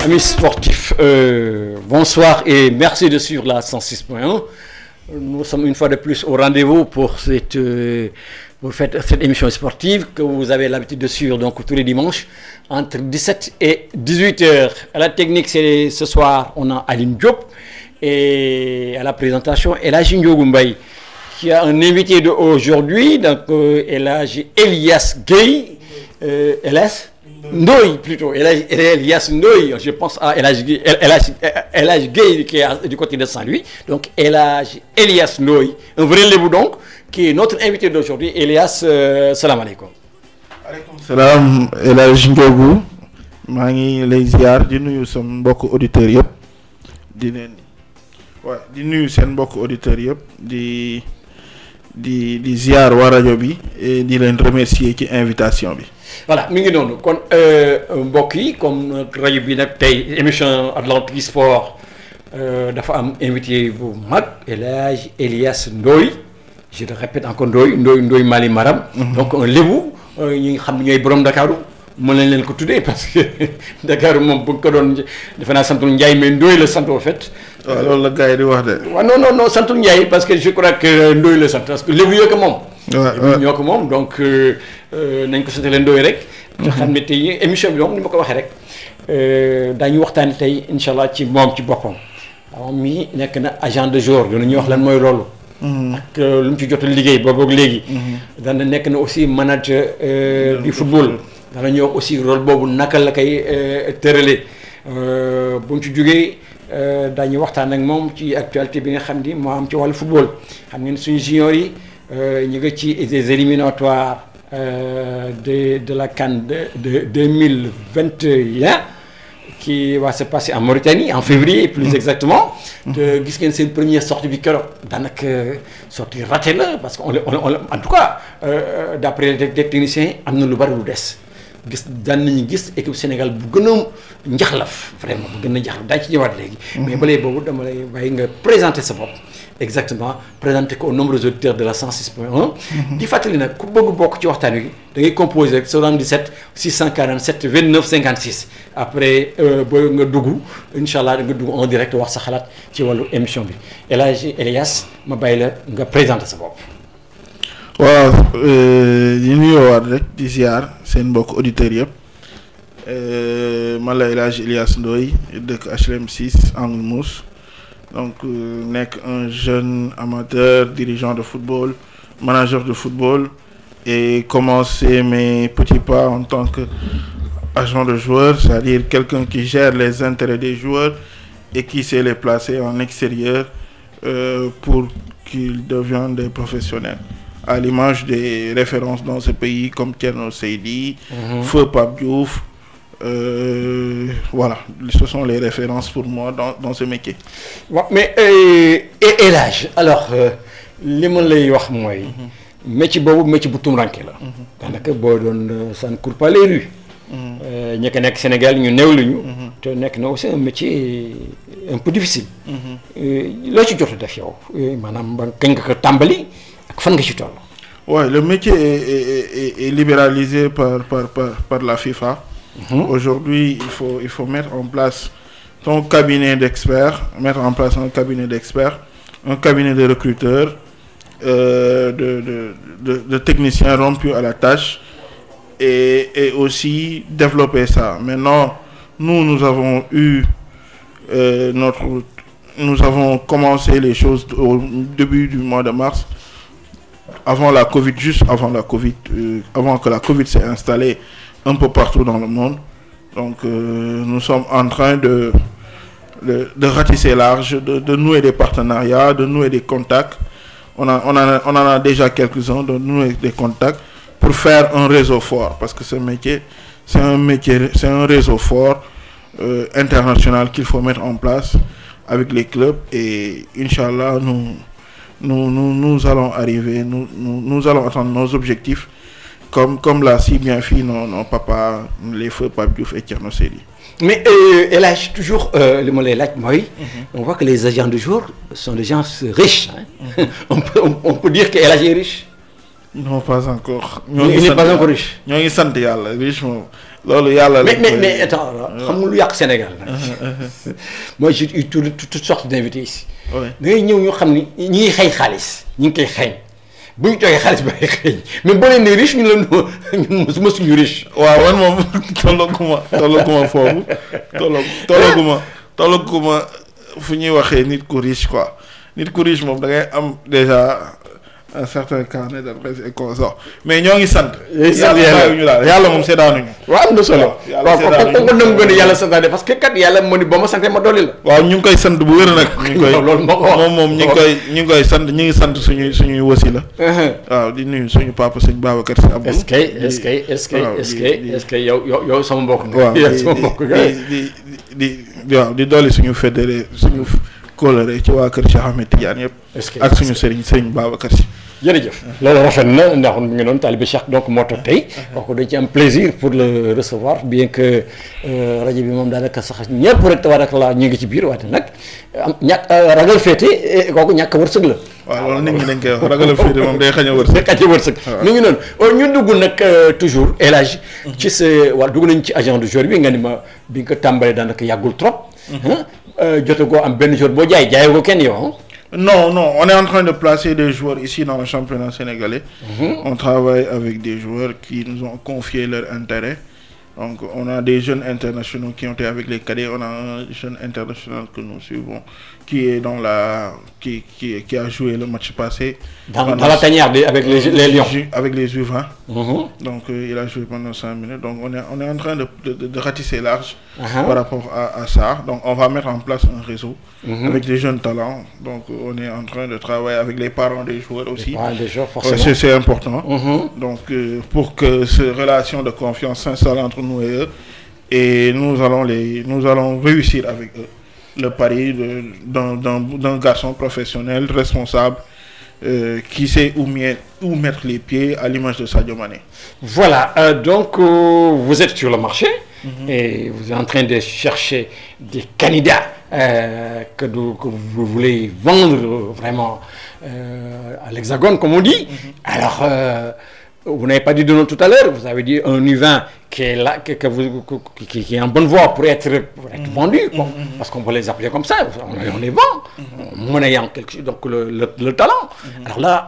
Amis sportifs, bonsoir et merci de suivre la 106.1. Nous sommes une fois de plus au rendez-vous pour cette émission sportive que vous avez l'habitude de suivre donc tous les dimanches entre 17 et 18 heures. À la technique, c'est ce soir, on a Aline Diop et à la présentation, Elhadji Ndiogou Mbaye qui a un invité d'aujourd'hui, donc Elias Gueye, Ndoye plutôt, Elias Ndoye, je pense à Elias Gueye qui est du côté de Saint-Louis, donc Elias Ndoye, un vrai Lébou donc, qui est notre invité d'aujourd'hui. Elias, salam alaikum. Aleykum salaam Elhadji Ndiogou, maa ngi lay ziar di nuyu seen mbokk auditeurs yëpp di leen di nuyu seen mbokk auditeurs yëpp di ziar waa rajo bi et di leen remercier ci invitation bi. Voilà mi ngi noonu kon mbokk yi comme rajo bi nag tey émission Atlantique Sport dafa am invité bu mag Elhadji Elias Ndoye, je le répète encore Ndoye Mali Maram. Donc un lébu ñi nga xam ne ñooy borom Dakaru mën nañ leen ko tuddee parce que Dakaru moom bu ko doon defe naa santul Ndiaye mais Ndoye la sant au fait. waaw loolu la gars yi di wax de. waaw non santul Ndiaye parce que je crois que Ndoye la sant parce que lébu yoo ko moom. waaw ñoo ko moom donc nañ ko santale Ndoye rek. nga xam ne tey émission bi moom ni ma ko waxee rek daañu waxtaanee tey incha allah ci moom ci boppam. waaw mii nekk na agent de jour dinañu wax lan mooy loolu. ak lu mu ci jot a liggéey boobu léegi. dana nekk na aussi manager du football. dana ñëw aussi rôle boobu naka la koy tëralee bu ñu ci jógee daañu waxtaan ak moom ci actualité bi nga xam ni moo am ci wàllu football xam ngeen suñu juniors yi ñu ngi ci des éliminatoires de la CAN de 2021 qui va se passer en Mauritanie en février plus exactement. te gis ngeen seen première sortie bi keroog daanaka sortie ratée la parce que on en tout cas d'après des techniciens am na lu bari lu des. daan nañu gis équipe Sénégal bu gën a njaxlaf vraiment bu gën a njaxlaf daañu ci ñëwaat léegi. mais balee boobu dama lay bàyyi nga présenter sa bopp. exactement présenter ko aux nombreux auditeurs de la 106.1. di fàttali nag ku bëgg bokk ci waxtaan wi da ngay composer rek 77 647 29 56 après booy nga dugg incha allah nga dugg en direct wax sa xalaat ci wàllu émission bi Elhadji Elias ma bàyyi la nga présenter sa bopp. waaw di nuyoowaat rek di ziar seen mbokk auditeurs yëpp man la Elhadji Elias Ndoye dëkk HLM 6 Angle Mousse donc nekk un jeune amateur dirigeant de football manager de football et commencé mes petits pas en tant que agent de joueur, c'est-à-dire quelqu'un qui gère les intérêts des joueurs et qui sait les placer en extérieur pour qu'ils deviennent des professionnels. À l'image des références dans ce pays comme Thierno Seydi, Feu Pape Diouf, voilà, ce sont les références pour moi dans ce métier. Ouais, mais Elhadji alors li ma lay wax mooy métier boobu métier bu tumranke la. daanaka boo doon ça ne court pas les rues. ñi ko nekk Sénégal ñu néew lañu. te nekk na aussi un métier un peu difficile. loo ci jot a def yow maanaam ba kañ nga ko tàmbali. fan nga ci toll. Ouais, le métier est libéralisé par la FIFA. Aujourd'hui, il faut mettre en place ton cabinet d'experts, mettre en place un cabinet d'experts, un cabinet de recruteurs, de techniciens rompus à la tâche et aussi développer ça. Maintenant, nous avons eu nous avons commencé les choses au début du mois de mars. Avant la Covid, juste avant la Covid, avant que la Covid s'est installée un peu partout dans le monde. Donc nous sommes en train de ratisser large, de nouer des partenariats, de nouer des contacts. On en a déjà quelques-uns, de nouer des contacts pour faire un réseau fort. Parce que ce métier, c'est un réseau fort international qu'il faut mettre en place avec les clubs. Et Inch'Allah, nous allons arriver, nous allons atteindre nos objectifs comme l'a si bien fait nos papas, les feux Pape Diouf et Thierno Seydi. Mais Elhadji, toujours, on voit que les agents de jour sont des gens riches. Hein? On peut dire que Elhadji est riche. non pas encore. il n'est pas encore riche. ñoo ngi sant yàlla riche moom loolu yàlla. mais attends xam nga lu yàq Sénégal nag. moi j'ai eu toutes sortes d'invités ici. da ngay ñëw ñoo xam ni ñi ngi xëy xaalis ñi ngi koy xëy bu ñu toogee xaalis ba ay xëy mais boo leen nee riche ñu leen ñun mësuñu riche. waaw man moom tollaguma foofu tollaguma fu ñuy waxee nit ku riche quoi nit ku riche moom da ngay am déjà un certain carnet d'adresse et consort mais ñoo ngi sant. yàlla moom seedaanuñu. waaw am na solo. yàlla seedaanuñu waaw kon yàlla seedaane parce que kat yàlla moo ni ba ma sante ma dolli la. waaw ñu ngi koy sant bu wér nag. ñu ngi koy loolu moo ko wax moom ñu ngi koy sant ñu ngi sant suñuy wasila. waaw di nuyu suñu papa sëñ Babacar Si Abdou. est-ce que yow sama mbokk nga. waaw sama mbokk nga di dolli suñu fédéré suñu kóolare ci waa kër Cheikh Ahmed Tidiane yëpp. ak suñu sëriñ Babacar Si. jërëjëf loolu rafet na ndax mu ngi noonu taalibe Cheikh donc moo tax tey kooku dañ ci am plaisir pour le recevoir bien que rajo bi moom daanaka sax ñëpp rek tabarakallah ñu ngi ci biir waaye nag am ragal féete kooku ñàkk a wërsëg la. waaw loolu nit ñi dañ koy wax ragal féete moom day xañ a wërsëg. day xañ a wërsëg mi ngi noonu ñu dugg nag toujours El Hadj ci sa wàll dugg nañ ci agent de joueur bi nga ni ma bi nga ko tàmbalee daanaka yàggul trop. jotagoo am benn jour boo jaayee ko kenn yow. Non, on est en train de placer des joueurs ici dans le championnat sénégalais. On travaille avec des joueurs qui nous ont confié leur intérêt. Donc, on a des jeunes internationaux qui ont été avec les cadets. On a un jeune international que nous suivons qui est dans qui a joué le match passé. Dans la tanière avec les Lions. Avec les U20. Donc, il a joué pendant 5 minutes. Donc, on est en train de ratisser large par rapport à ça. Donc, on va mettre en place un réseau avec des jeunes talents. Donc, on est en train de travailler avec les parents des joueurs aussi. Les parents des joueurs, forcément. C'est important. Donc, pour que cette relation de confiance s'installe entre nous et eux, et nous allons réussir avec eux le pari d'un garçon professionnel, responsable, qui sait où mettre les pieds à l'image de Sadio Mané. Voilà, donc vous êtes sur le marché et vous êtes en train de chercher des candidats que vous voulez vendre vraiment à l'Hexagone, comme on dit. Alors, vous n'avez pas dit de nom tout à l'heure, vous avez dit un U20 qui est là, qui est en bonne voie pour être vendu, parce qu'on peut les appeler comme ça, on les vend, monnayant donc le talent. Alors là,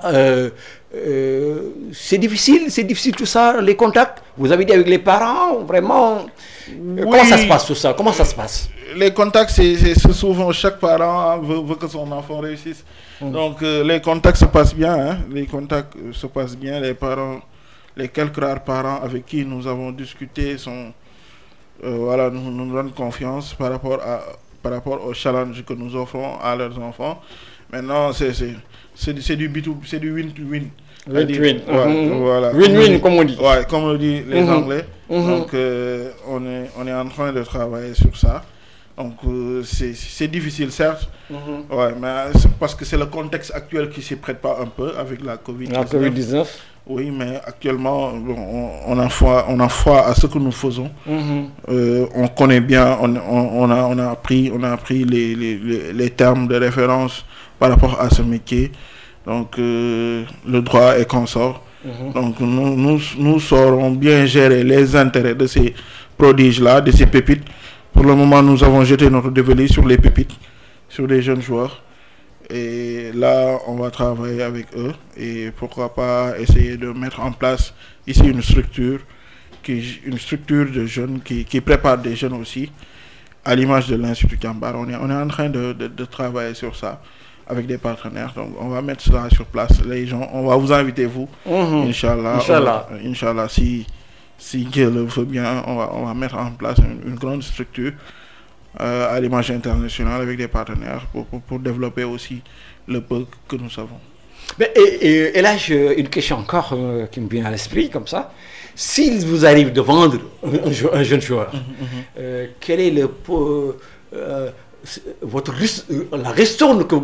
c'est difficile tout ça, les contacts. Vous avez dit avec les parents, vraiment. Oui. Comment ça se passe tout ça? Comment ça se passe? Les contacts, c'est souvent chaque parent veut que son enfant réussisse. Donc les contacts se passent bien, hein? Les contacts se passent bien. Les parents, les quelques rares parents avec qui nous avons discuté voilà, nous donnent confiance par rapport au challenge que nous offrons à leurs enfants. Maintenant, c'est du win-to-win. Win-win. Voilà. Win-win, comme on dit. Ouais, comme le disent les Anglais. Donc, on est en train de travailler sur ça. Donc, c'est difficile, certes. Ouais, mais parce que c'est le contexte actuel qui ne s'y prête pas un peu avec la Covid-19. La Covid-19. Oui, mais actuellement, on a foi à ce que nous faisons. On connaît bien, on a appris les termes de référence par rapport à ce métier. Donc, le droit est consort. Donc, nous saurons bien gérer les intérêts de ces prodiges-là, de ces pépites. Pour le moment, nous avons jeté notre dévolu sur les pépites, sur les jeunes joueurs. Et là, on va travailler avec eux. Et pourquoi pas essayer de mettre en place ici une structure de jeunes qui prépare des jeunes aussi, à l'image de l'Institut Kambar. On est en train de travailler sur ça avec des partenaires. Donc, on va mettre ça sur place. Les gens, on va vous inviter, vous. Inch'Allah, si Dieu le veut bien, on va mettre en place une grande structure à l'image internationale avec des partenaires pour développer aussi le peu que nous savons. Et là, j'ai une question encore qui me vient à l'esprit, comme ça. S'il vous arrive de vendre un jeune joueur, quel est la ristourne que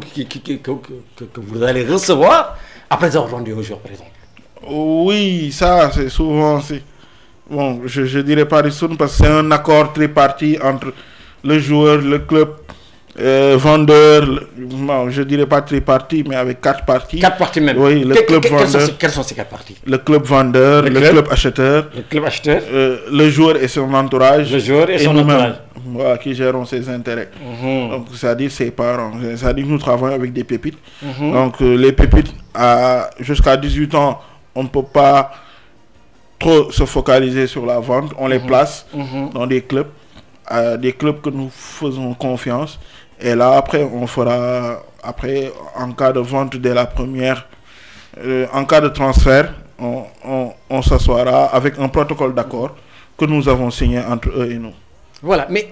vous allez recevoir après avoir vendu un joueur, par exemple? Oui, ça, c'est souvent... Bon, je dirais pas ristourne parce que c'est un accord tripartite entre le joueur, le club vendeur, bon, je dirais pas tripartite, mais avec 4 parties. 4 parties même. Oui, le club vendeur. Quelles sont ces 4 parties? Le club vendeur, le club acheteur. Le club acheteur. Le joueur et son entourage. Le joueur et son entourage. Voilà, qui gèrent ses intérêts. Donc, c'est-à-dire ses parents. C'est-à-dire nous travaillons avec des pépites. Donc, les pépites, jusqu'à 18 ans, on ne peut pas trop se focaliser sur la vente. On les place dans des clubs que nous faisons confiance. Et là, après, on fera, en cas de vente dès la première, en cas de transfert, on s'assoira avec un protocole d'accord que nous avons signé entre eux et nous. Voilà, mais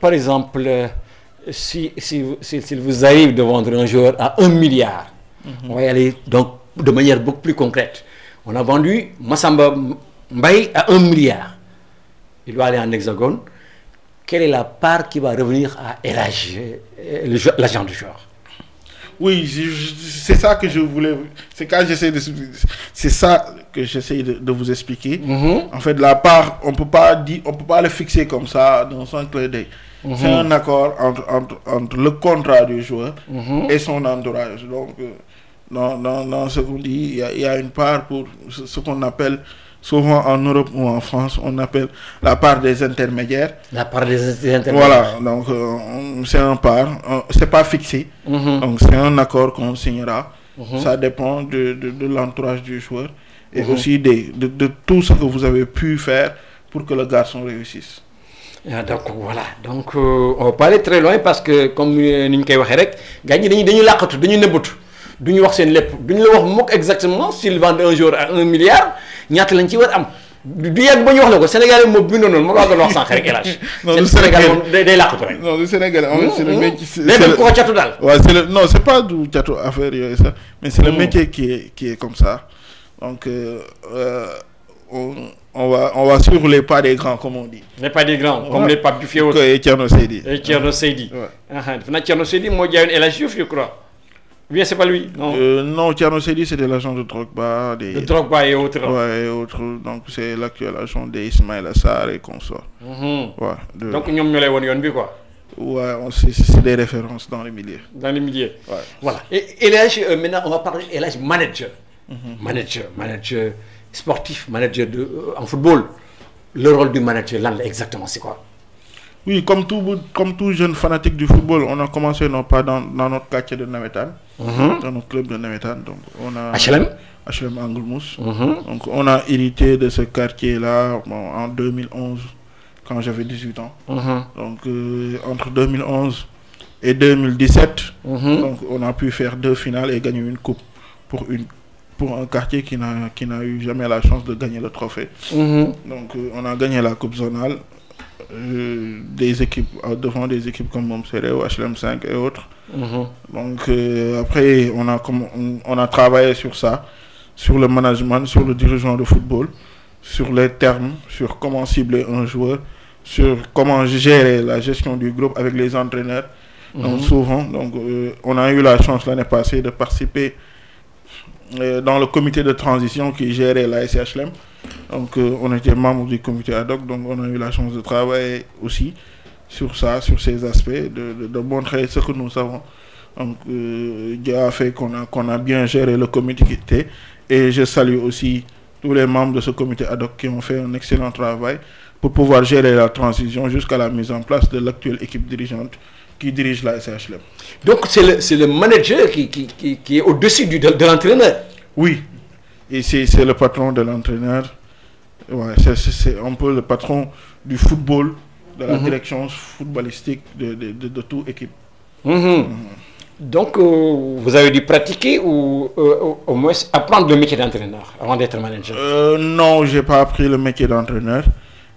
par exemple, s'il vous arrive de vendre un joueur à 1 milliard, on va y aller donc de manière beaucoup plus concrète. On a vendu Massamba Mbaye à 1 milliard. Il doit aller en hexagone. Quelle est la part qui va revenir à LH, l'agent du joueur? Oui, c'est ça que je voulais. C'est ça que j'essaie de vous expliquer. En fait, la part, on peut pas le fixer comme ça dans son clin d'œil. C'est un accord entre le contrat du joueur et son entourage. Donc, dans ce qu'on dit, il y a une part pour ce qu'on appelle, souvent en Europe ou en France, on appelle la part des intermédiaires. La part des intermédiaires. Voilà, donc c'est un part, c'est pas fixé. Donc c'est un accord qu'on signera. Ça dépend de l'entourage du joueur et aussi de tout ce que vous avez pu faire pour que le garçon réussisse. Donc voilà, donc on va pas aller très loin parce que comme ni ñu koy waxee rek gars ñi dañuy làqatu dañuy nëbbatu duñu wax seen lépp duñu la wax mukk exactement s'il vend un jour à 1 milliard ñaata lañ ci war am du yàgg ba ñu wax la ko Sénégal yi moo bindoon noonu moo ko wax sànq rek élage. non du Sénégal moom day làqatu rek. non du Sénégal en fait c'est le métier. day dem ko catu daal. waaw non c'est pas du catu affaire yooyu ça mais c'est le métier qui est comme ça donc on va suivre les pas des grands comme on dit. Les pas des grands comme les Pape Diouf et autres. Et Thierno Seydi. Et Thierno Seydi. Defe naa Thierno Seydi moo jaayoon El Hadji Diouf je crois. Bien, c'est pas lui, non. Non, Thierno Seydi, c'était l'agent de Drogba. De Drogba et autres. Ouais, et autres. Donc, c'est l'actuel agent d'Ismaïla Sarr et consorts. Ouais, donc, nous sommes quoi. Ouais, c'est des références dans les milieux. Dans les milieux. Ouais. Voilà. Et LH, maintenant, on va parler LH manager. Manager sportif, manager en football. Le rôle du manager, là, exactement, c'est quoi? Oui, comme tout jeune fanatique du football, on a commencé non pas dans notre quartier de Navetan, dans notre club de Navetan. Donc on a HLM Angle-Mousse. Donc on a hérité de ce quartier-là en 2011, quand j'avais 18 ans. Donc entre 2011 et 2017, donc on a pu faire 2 finales et gagner une coupe pour un quartier qui n'a eu jamais la chance de gagner le trophée. Donc on a gagné la coupe zonale. Des équipes devant des équipes comme Momsereo, HLM5 et autres. Donc après on a travaillé sur ça, sur le management, sur le dirigeant de football, sur les termes, sur comment cibler un joueur, sur comment gérer la gestion du groupe avec les entraîneurs. Donc souvent, on a eu la chance l'année passée de participer dans le comité de transition qui gérait la SHLM. Donc on était membre du comité ad hoc, donc on a eu la chance de travailler aussi sur ça, sur ces aspects, de montrer ce que nous savons. Donc Dieu a fait qu'on a bien géré le comité et je salue aussi tous les membres de ce comité ad hoc qui ont fait un excellent travail pour pouvoir gérer la transition jusqu'à la mise en place de l'actuelle équipe dirigeante qui dirige la SHLM. Donc c'est le manager qui est au-dessus de l'entraîneur. Oui. Et c'est le patron de l'entraîneur. Ouais, c'est un peu le patron du football, de la direction footballistique de toute équipe. Donc, vous avez dû pratiquer ou au moins apprendre le métier d'entraîneur avant d'être manager? Non, je n'ai pas appris le métier d'entraîneur.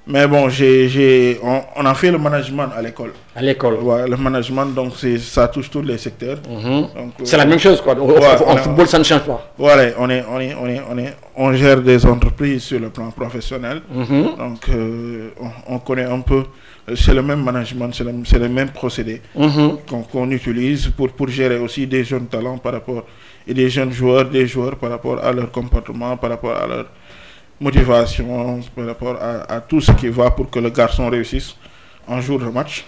Mais bon, on a fait le management à l'école. À l'école? Ouais, le management, donc ça touche tous les secteurs. C'est la même chose, quoi. En football, ça ne change pas. Voilà, on gère des entreprises sur le plan professionnel. Donc, on connaît un peu. C'est le même management, c'est le même procédé qu'on utilise pour gérer aussi des jeunes talents et des jeunes joueurs, par rapport à leur comportement, par rapport à leur motivation, par rapport à tout ce qui va pour que le garçon réussisse en jour de match.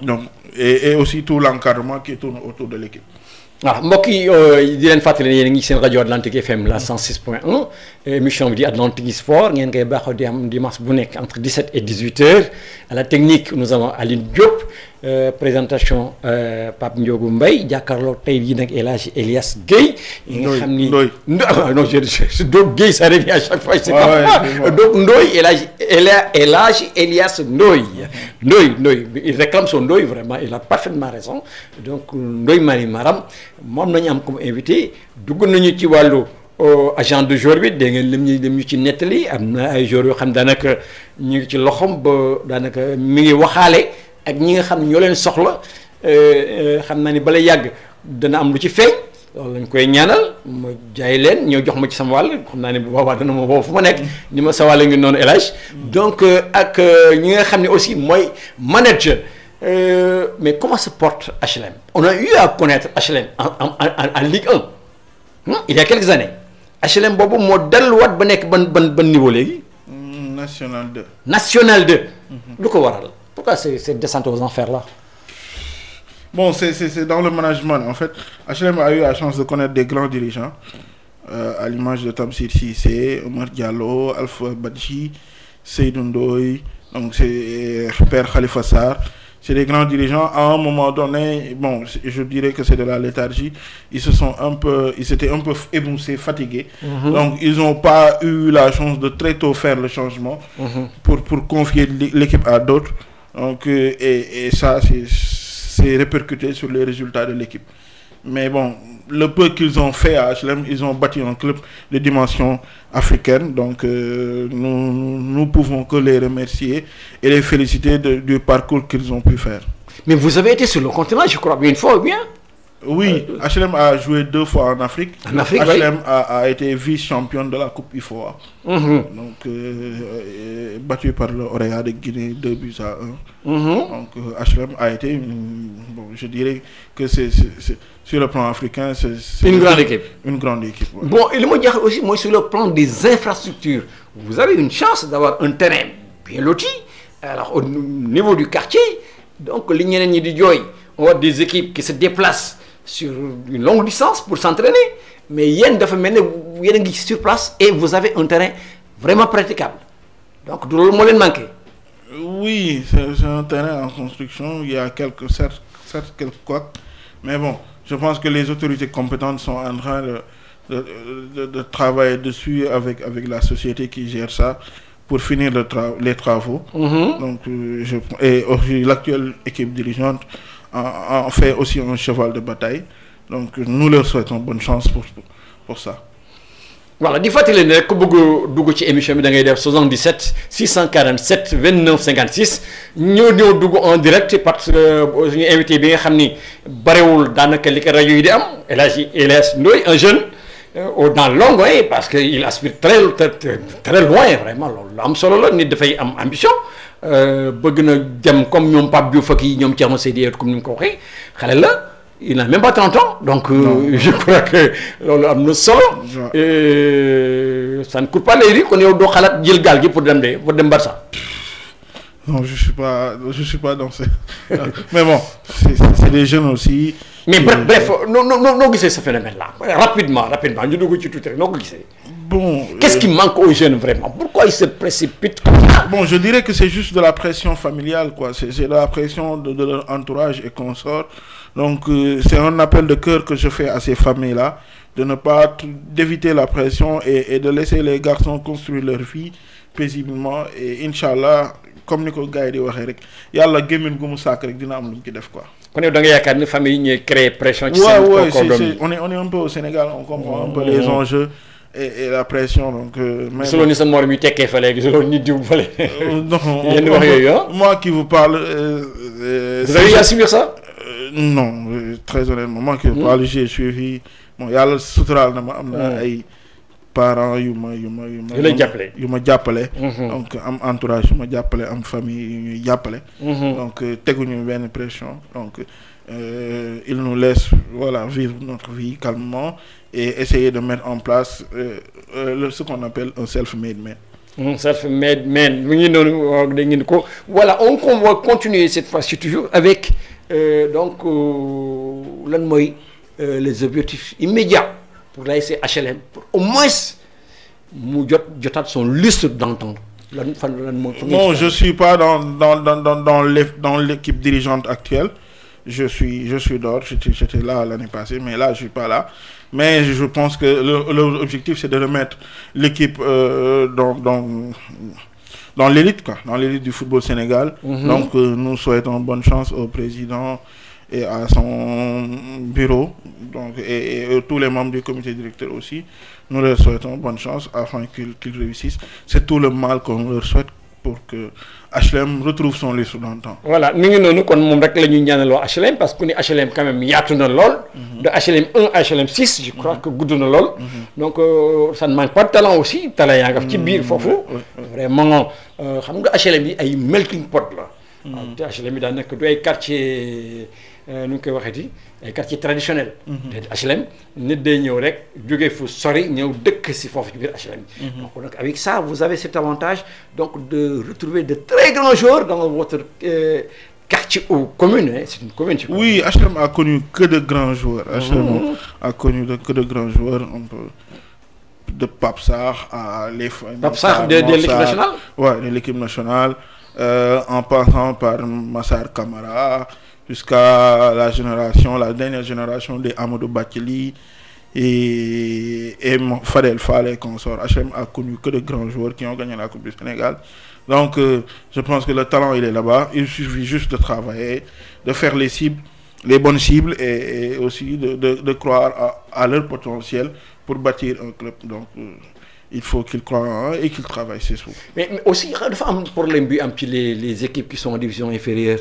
Donc, et aussi tout l'encadrement qui tourne autour de l'équipe. voilà mbokk yi di leen fàttali ne yéen a ngi seen rajo Atlantique FM la 106.1 émission bi di Atlantique Sport ngeen koy baaxoo di am dimanche bu nekk entre 17 et 18 heures à la technique nous avons Aline Diop présentation Pape Ndiogou Mbaye jàkkaarloo tey jii nag El Hadj Elias Guèye. yi nga xam ni non donc Guèye ça revient à chaque fois. c'est pas donc Ndoye El Hadj Elias Ndoye. Ndoye il réclame son Ndoye vraiment il a parfaitement raison donc Ndoye Mari Maram. moom nañu am comme invité dugg nañu ci wàllu agent de joueur bi dégg ngeen lim ñu ci nettali am na ay joueurs yoo xam daanaka ñu ngi ci loxom ba daanaka mi ngi waxaale ak ñi nga xam ne ñoo leen soxla xam naa ni bala yàgg dana am lu ci feeñ loolu lañ koy ñaanal ma jaay leen ñoo jox ma ci sama wàll xam naa ne bu boobaa dana ma boobu fu ma nekk ni ma sa wàll ngi noonu El Hadj donc ak ñi nga xam ne aussi mooy manager. Mais comment se porte HLM? On a eu à connaître HLM en Ligue 1 il y a quelques années HLM boobu moo delluwaat ba nekk ban niveau léegi. National 2. National 2. lu ko waral pourquoi c'est descente aux enfers là? Bon, c'est dans le management en fait. HLM a eu la chance de connaître des grands dirigeants à l'image de Tamsir Cissé, Omar Diallo, Alpha Badji, Seydou Ndoye, donc c'est Père Khalifa Sarr. C'est des grands dirigeants. À un moment donné, bon, je dirais que c'est de la léthargie. Ils s'étaient un peu émoussés, fatigués. Donc, ils n'ont pas eu la chance de très tôt faire le changement pour confier l'équipe à d'autres. Donc, et ça, c'est répercuté sur les résultats de l'équipe. Mais bon, le peu qu'ils ont fait à HLM, ils ont bâti un club de dimension africaine. Donc, nous pouvons que les remercier et les féliciter du parcours qu'ils ont pu faire. Mais vous avez été sur le continent, je crois, une fois ou bien? Oui, HLM a joué 2 fois en Afrique. En Afrique, HLM a été vice-championne de la Coupe IFOA. Donc, battu par le Orea de Guinée 2-1. Donc, HLM a été, bon, je dirais que c'est sur le plan africain, c'est une grande équipe. Une grande équipe. Ouais. Bon, et le mot dire aussi, moi, sur le plan des infrastructures, vous avez une chance d'avoir un terrain bien loti. Alors, au niveau du quartier, donc, on a des équipes qui se déplacent sur une longue distance pour s'entraîner, mais il y a une sur place et vous avez un terrain vraiment praticable. Donc, tout le monde manque. Oui, c'est un terrain en construction. Il y a certes quelques couacs, mais bon, je pense que les autorités compétentes sont en train de travailler dessus avec la société qui gère ça pour finir les travaux. Donc, et aussi l'actuelle équipe dirigeante en fait aussi un cheval de bataille. Donc, nous leur souhaitons bonne chance pour ça. Voilà, di fàttali ne rek ku bëgg dugg ci émission bi da ngay def 77 647 29 56 ñëw dugg en direct parce que suñu invité bi nga xam ni barewul daanaka li ko rajo yi di am El Hadj Elias Ndoye un jeune dans longue parce que il aspire très loin vraiment loolu am solo la nit dafay am ambition bëgg na dem comme ñoom Pape Diouf ak yi ñoom Thierno Seydi comme ni mu ko waxee xale la. Il n'a même pas 30 ans, donc je crois que solo. Ça ne coûte pas les rues qu'on est au Dokhalat Djilgal pour dem Barça. Non, je suis pas dans ce. Mais bon, c'est des jeunes aussi. Mais bref, non, c'est ce phénomène-là. Rapidement, bon. Qu'est-ce qui manque aux jeunes vraiment? Pourquoi ils se précipitent comme ça? Bon, je dirais que c'est juste de la pression familiale, quoi. C'est de la pression de leur entourage et consorts. Donc, c'est un appel de cœur que je fais à ces familles-là, d'éviter la pression et de laisser les garçons construire leur vie paisiblement. Et Inch'Allah, comme Nico Gaïdi dit, il y a la game qui sacré, dina am lu ci def quoi. Kon yow da nga yakar ni famille ñi créer pression ci on est un peu au Sénégal, on comprend un peu les enjeux et la pression donc mais selon ni sa mor mi tekké fa légui selon ni diw fa moi qui vous parle vous avez assumé ça? Non, très honnêtement, moi qui vous parle, j'ai suivi bon yalla sutural na ma amna ay parents yu ma jappalé donc am entourage yu ma jappalé am famille yu ñuy jappalé donc teguñu benn pression donc ils nous laissent voilà vivre notre vie calmement et essayer de mettre en place ce qu'on appelle un self-made man. self-made man. Voilà, on va continuer cette fois-ci toujours avec les objectifs immédiats pour l'ASC HLM, pour au moins mu jotaat son lustre d'antan. Non, je suis pas dans l'équipe dirigeante actuelle. Je suis dehors. J'étais là l'année passée, mais là je suis pas là. Mais je pense que l'objectif c'est de remettre l'équipe dans l'élite, quoi, dans l'élite du football Sénégal. Donc nous souhaitons bonne chance au président et à son bureau, donc et tous les membres du comité directeur aussi. Nous leur souhaitons bonne chance afin qu'ils réussissent. C'est tout le mal qu'on leur souhaite pour que HLM retrouve son lustre dans le temps. Voilà, nous nous kon mom rek lañu ñaanalo HLM parce que ni HLM quand même yaatu na lool. De HLM 1 à HLM 6, je crois que gudd na lool. Donc ça ne manque pas de talent aussi, talent yaa nga ci biir fofu. Vraiment xam nga HLM yi ay melting pot la. Te HLM yi da nek du ay quartier nu koy waxati ay quartier traditionnel. HLM nit day ñëw rek jóge fu sori ñëw dëkk ci fofu ci biir HLM. Donc avec ça vous avez cet avantage donc de retrouver de très grands joueurs dans votre quartier ou commune, hein? C'est une commune. Oui, HLM a connu que de grands joueurs. HLM a connu que de grands joueurs. De Pape Sarr à Pape Sarr de l'équipe nationale. Ouais, de l'équipe nationale. En passant par Massar Kamara jusqu'à la dernière génération de Amadou Bakili et Fadel Fall et consorts. HLM a connu que de grands joueurs qui ont gagné la Coupe du Sénégal. Donc je pense que le talent il est là-bas. Il suffit juste de travailler, de faire les cibles, les bonnes cibles et aussi de croire à leur potentiel pour bâtir un club. Donc il faut qu'ils croient et qu'ils travaillent, c'est tout. Mais aussi, pour les équipes qui sont en division inférieure,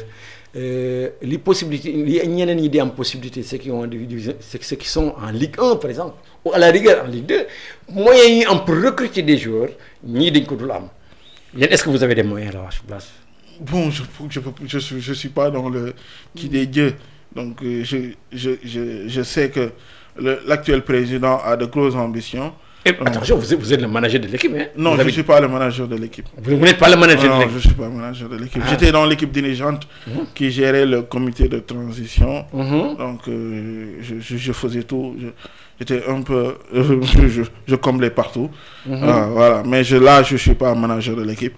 les possibilités, il y a une idée en possibilité, ceux qui sont en Ligue 1 par exemple, ou à la rigueur en Ligue 2, moyens pour recruter des joueurs, est-ce que vous avez des moyens là sur place? Bon, je suis pas dans le qui des dieux, donc je sais que l'actuel président a de grosses ambitions. Attention, vous êtes le manager de l'équipe, hein? Non, je ne suis pas le manager de l'équipe. Vous n'êtes pas le manager de l'équipe? Non, je ne suis pas le manager de l'équipe. J'étais dans l'équipe dirigeante qui gérait le comité de transition. Donc, je faisais tout. J'étais un peu... je comblais partout. Voilà. Mais là, je ne suis pas manager de l'équipe.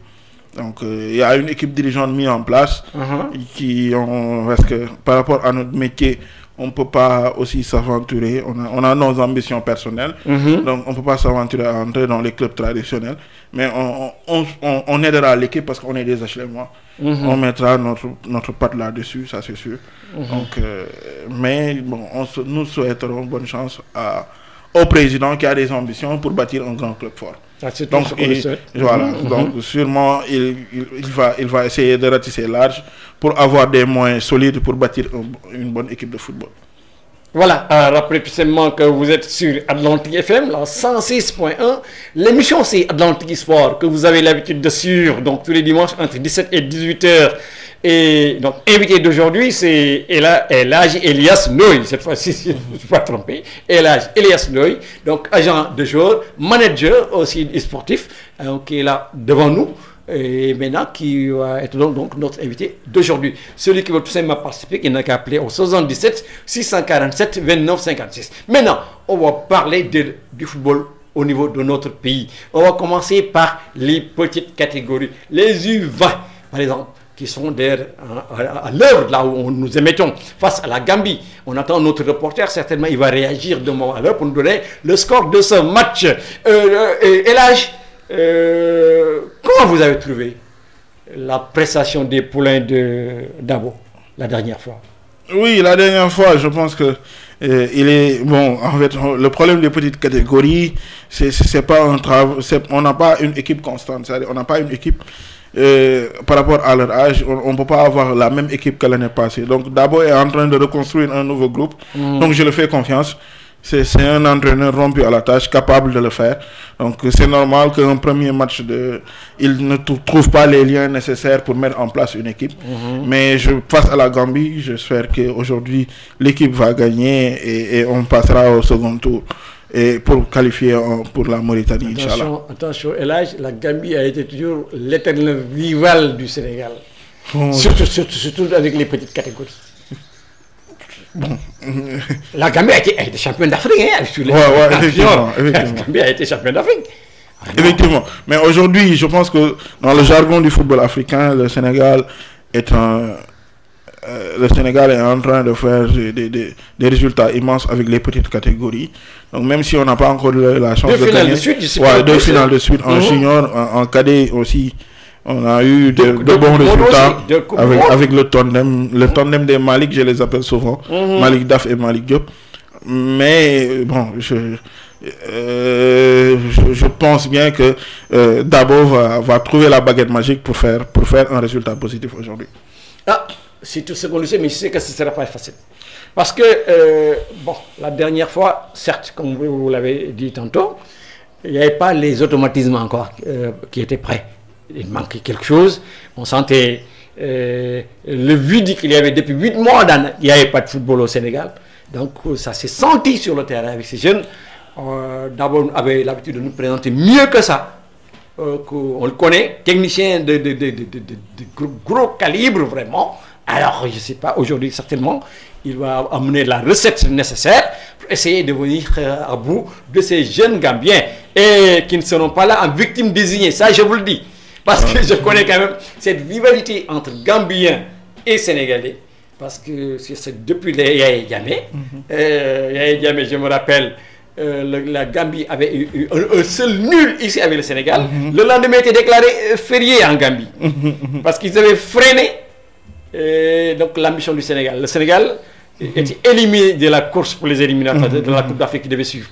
Donc, il y a une équipe dirigeante mise en place parce que par rapport à notre métier, on ne peut pas aussi s'aventurer. On a nos ambitions personnelles. Donc, on ne peut pas s'aventurer à entrer dans les clubs traditionnels. Mais on aidera l'équipe parce qu'on est des HLM. On mettra notre patte là-dessus, ça c'est sûr. Donc, mais bon, nous souhaiterons bonne chance au président qui a des ambitions pour bâtir un grand club fort. Donc, voilà. Donc, sûrement, il va essayer de ratisser large pour avoir des moyens solides pour bâtir une bonne équipe de football. Voilà, rappelez tout simplement que vous êtes sur Atlantique FM, la 106.1. L'émission c'est Atlantique Sport que vous avez l'habitude de suivre donc tous les dimanches entre 17 et 18h. Et donc, invité d'aujourd'hui, c'est Elhadji Elias Ndoye. Cette fois-ci, je ne suis pas trompé. Elhadji Elias Ndoye, donc agent de joueur, manager aussi sportif, qui est là devant nous. Et maintenant, qui va être donc notre invité d'aujourd'hui. Celui qui veut tout simplement participer, il n'a qu'à appeler au 77 647 29 56. Maintenant, on va parler du football au niveau de notre pays. On va commencer par les petites catégories. Les U20, par exemple, qui sont à l'heure, là où nous émettons, face à la Gambie. On attend notre reporter, certainement, il va réagir de moment à l'heure pour nous donner le score de ce match. Elhadji, comment vous avez trouvé la prestation des poulains d'Abo la dernière fois? Oui, la dernière fois, je pense que il est bon. En fait, le problème des petites catégories, c'est pas un travail. On n'a pas une équipe constante. On n'a pas une équipe par rapport à leur âge. On ne peut pas avoir la même équipe que l'année passée. Donc, Dabo est en train de reconstruire un nouveau groupe. Donc, je le fais confiance. C'est un entraîneur rompu à la tâche, capable de le faire. Donc c'est normal qu'un premier match, il ne trouve pas les liens nécessaires pour mettre en place une équipe. Mais face à la Gambie, j'espère qu'aujourd'hui l'équipe va gagner et on passera au second tour. et pour qualifier pour la Mauritanie, Inch'Allah. Attention, Elhadj, la Gambie a été toujours l'éternel rival du Sénégal. Surtout avec les petites catégories. Bon. La Gambie a été championne d'Afrique. Hein, effectivement. La Gambie a été championne d'Afrique. Effectivement. Mais aujourd'hui, je pense que dans le jargon du football africain, le Sénégal est en train de faire des résultats immenses avec les petites catégories. Donc même si on n'a pas encore la chance de gagner, deux finales de suite en junior, en cadet aussi, on a eu de bons résultats avec le tandem des Malik, je les appelle souvent, Malik Daf et Malik Diop. Mais bon, je pense bien que Dabo va trouver la baguette magique pour faire un résultat positif aujourd'hui. Ah, c'est tout ce qu'on le sait, mais je sais que ce ne sera pas facile. Parce que, bon, la dernière fois, certes, comme vous l'avez dit tantôt, il n'y avait pas les automatismes encore qui étaient prêts. Il manquait quelque chose. On sentait le vide qu'il y avait depuis 8 mois. Il n'y avait pas de football au Sénégal. Donc, ça s'est senti sur le terrain avec ces jeunes. D'abord, on avait l'habitude de nous présenter mieux que ça. On le connaît, technicien de gros calibre, vraiment. Alors, je ne sais pas, aujourd'hui, certainement, il va amener la recette nécessaire pour essayer de venir à bout de ces jeunes Gambiens et qui ne seront pas là en victime désignée. Ça, je vous le dis. Parce que je connais quand même cette rivalité entre Gambiens et Sénégalais. Parce que c'est depuis les Yaya Jammeh. Yaya Jammeh, je me rappelle, la Gambie avait eu un seul nul ici avec le Sénégal. Le lendemain était déclaré férié en Gambie. Parce qu'ils avaient freiné donc l'ambition du Sénégal. Le Sénégal était éliminé de la course pour les éliminatoires de la Coupe d'Afrique qui devait suivre.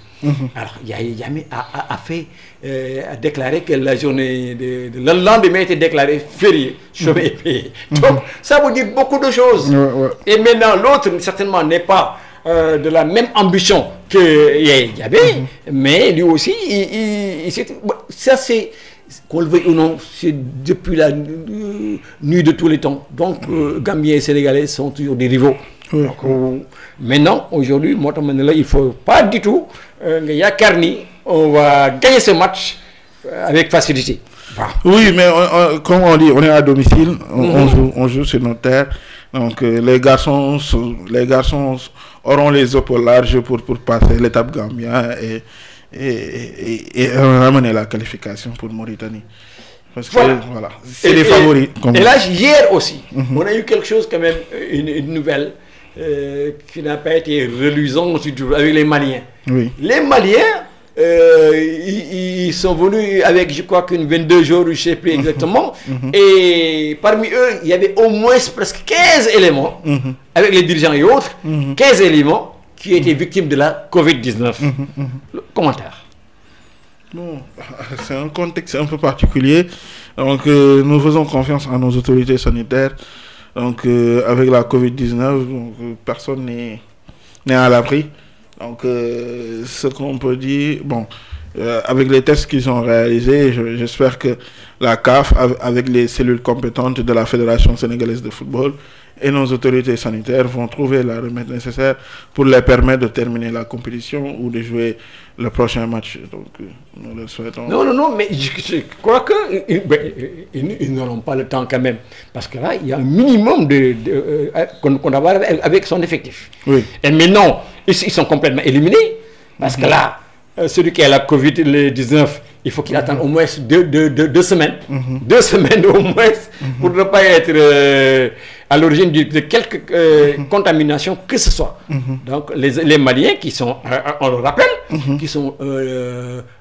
Alors, Yaya Jammeh a déclaré que la journée le lendemain était déclaré férié, chômé et payé. Donc, ça veut dire beaucoup de choses. Et maintenant, l'autre, certainement, n'est pas de la même ambition que Yaya Jammeh, mais lui aussi, ça c'est, qu'on le veuille ou non, c'est depuis la nuit de tous les temps. Donc, Gambiens et Sénégalais sont toujours des rivaux. Donc, maintenant, aujourd'hui, il ne faut pas du tout on va gagner ce match avec facilité. Oui, mais comme on dit, on est à domicile, on joue sur notre terre. Donc les garçons auront les épaules larges pour passer l'étape Gambia et ramener la qualification pour Mauritanie. Parce que voilà, c'est les favoris. Et là, hier aussi, on a eu quelque chose quand même, une nouvelle qui n'a pas été reluisante avec les Maliens. Oui. Les Maliens, ils sont venus avec, je crois, qu'une 22 jours, je ne sais plus exactement. Et parmi eux, il y avait au moins presque 15 éléments, avec les dirigeants et autres, 15 éléments qui étaient victimes de la Covid-19. Le commentaire. Bon, c'est un contexte un peu particulier. Donc, nous faisons confiance à nos autorités sanitaires. Donc, avec la Covid-19, personne n'est à l'abri. Donc, ce qu'on peut dire, bon, avec les tests qu'ils ont réalisés, j'espère que la CAF, avec les cellules compétentes de la Fédération sénégalaise de football et nos autorités sanitaires vont trouver la remède nécessaire pour les permettre de terminer la compétition ou de jouer le prochain match. Donc, nous le souhaitons. Non, mais je crois qu'ils n'auront pas le temps quand même. Parce que là, il y a un minimum qu'on doit avoir avec son effectif. Oui. Et maintenant, ils sont complètement éliminés. Parce que là, celui qui a la Covid-19, il faut qu'il attende au moins deux semaines. 2 semaines au moins pour ne pas être à l'origine de quelque contamination que ce soit. Donc les Maliens qui sont, on le rappelle, qui sont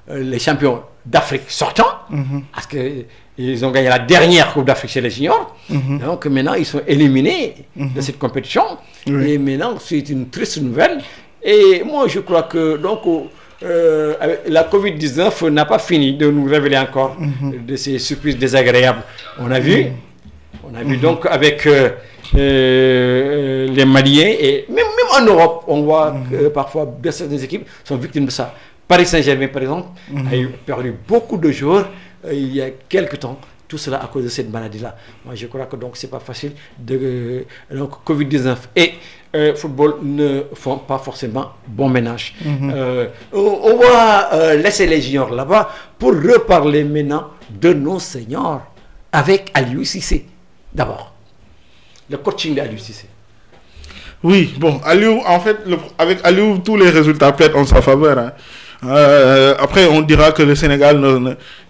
les champions d'Afrique sortants, parce qu'ils ont gagné la dernière Coupe d'Afrique chez les juniors. Donc maintenant ils sont éliminés de cette compétition. Et maintenant c'est une triste nouvelle. Et moi je crois que donc la Covid-19 n'a pas fini de nous révéler encore de ces surprises désagréables. On a vu donc avec les Maliens et même en Europe, on voit que parfois certaines équipes sont victimes de ça. Paris Saint-Germain, par exemple, a perdu beaucoup de joueurs il y a quelques temps Tout cela à cause de cette maladie-là. Moi, je crois que donc c'est pas facile donc Covid-19 et football ne font pas forcément bon ménage. On va laisser les juniors là-bas pour reparler maintenant de nos seniors avec Aliou Cissé. D'abord, le coaching d'Aliou Cissé. Oui, bon, Aliou, en fait, avec Aliou, tous les résultats plaident en sa faveur. Hein. Après, on dira que le Sénégal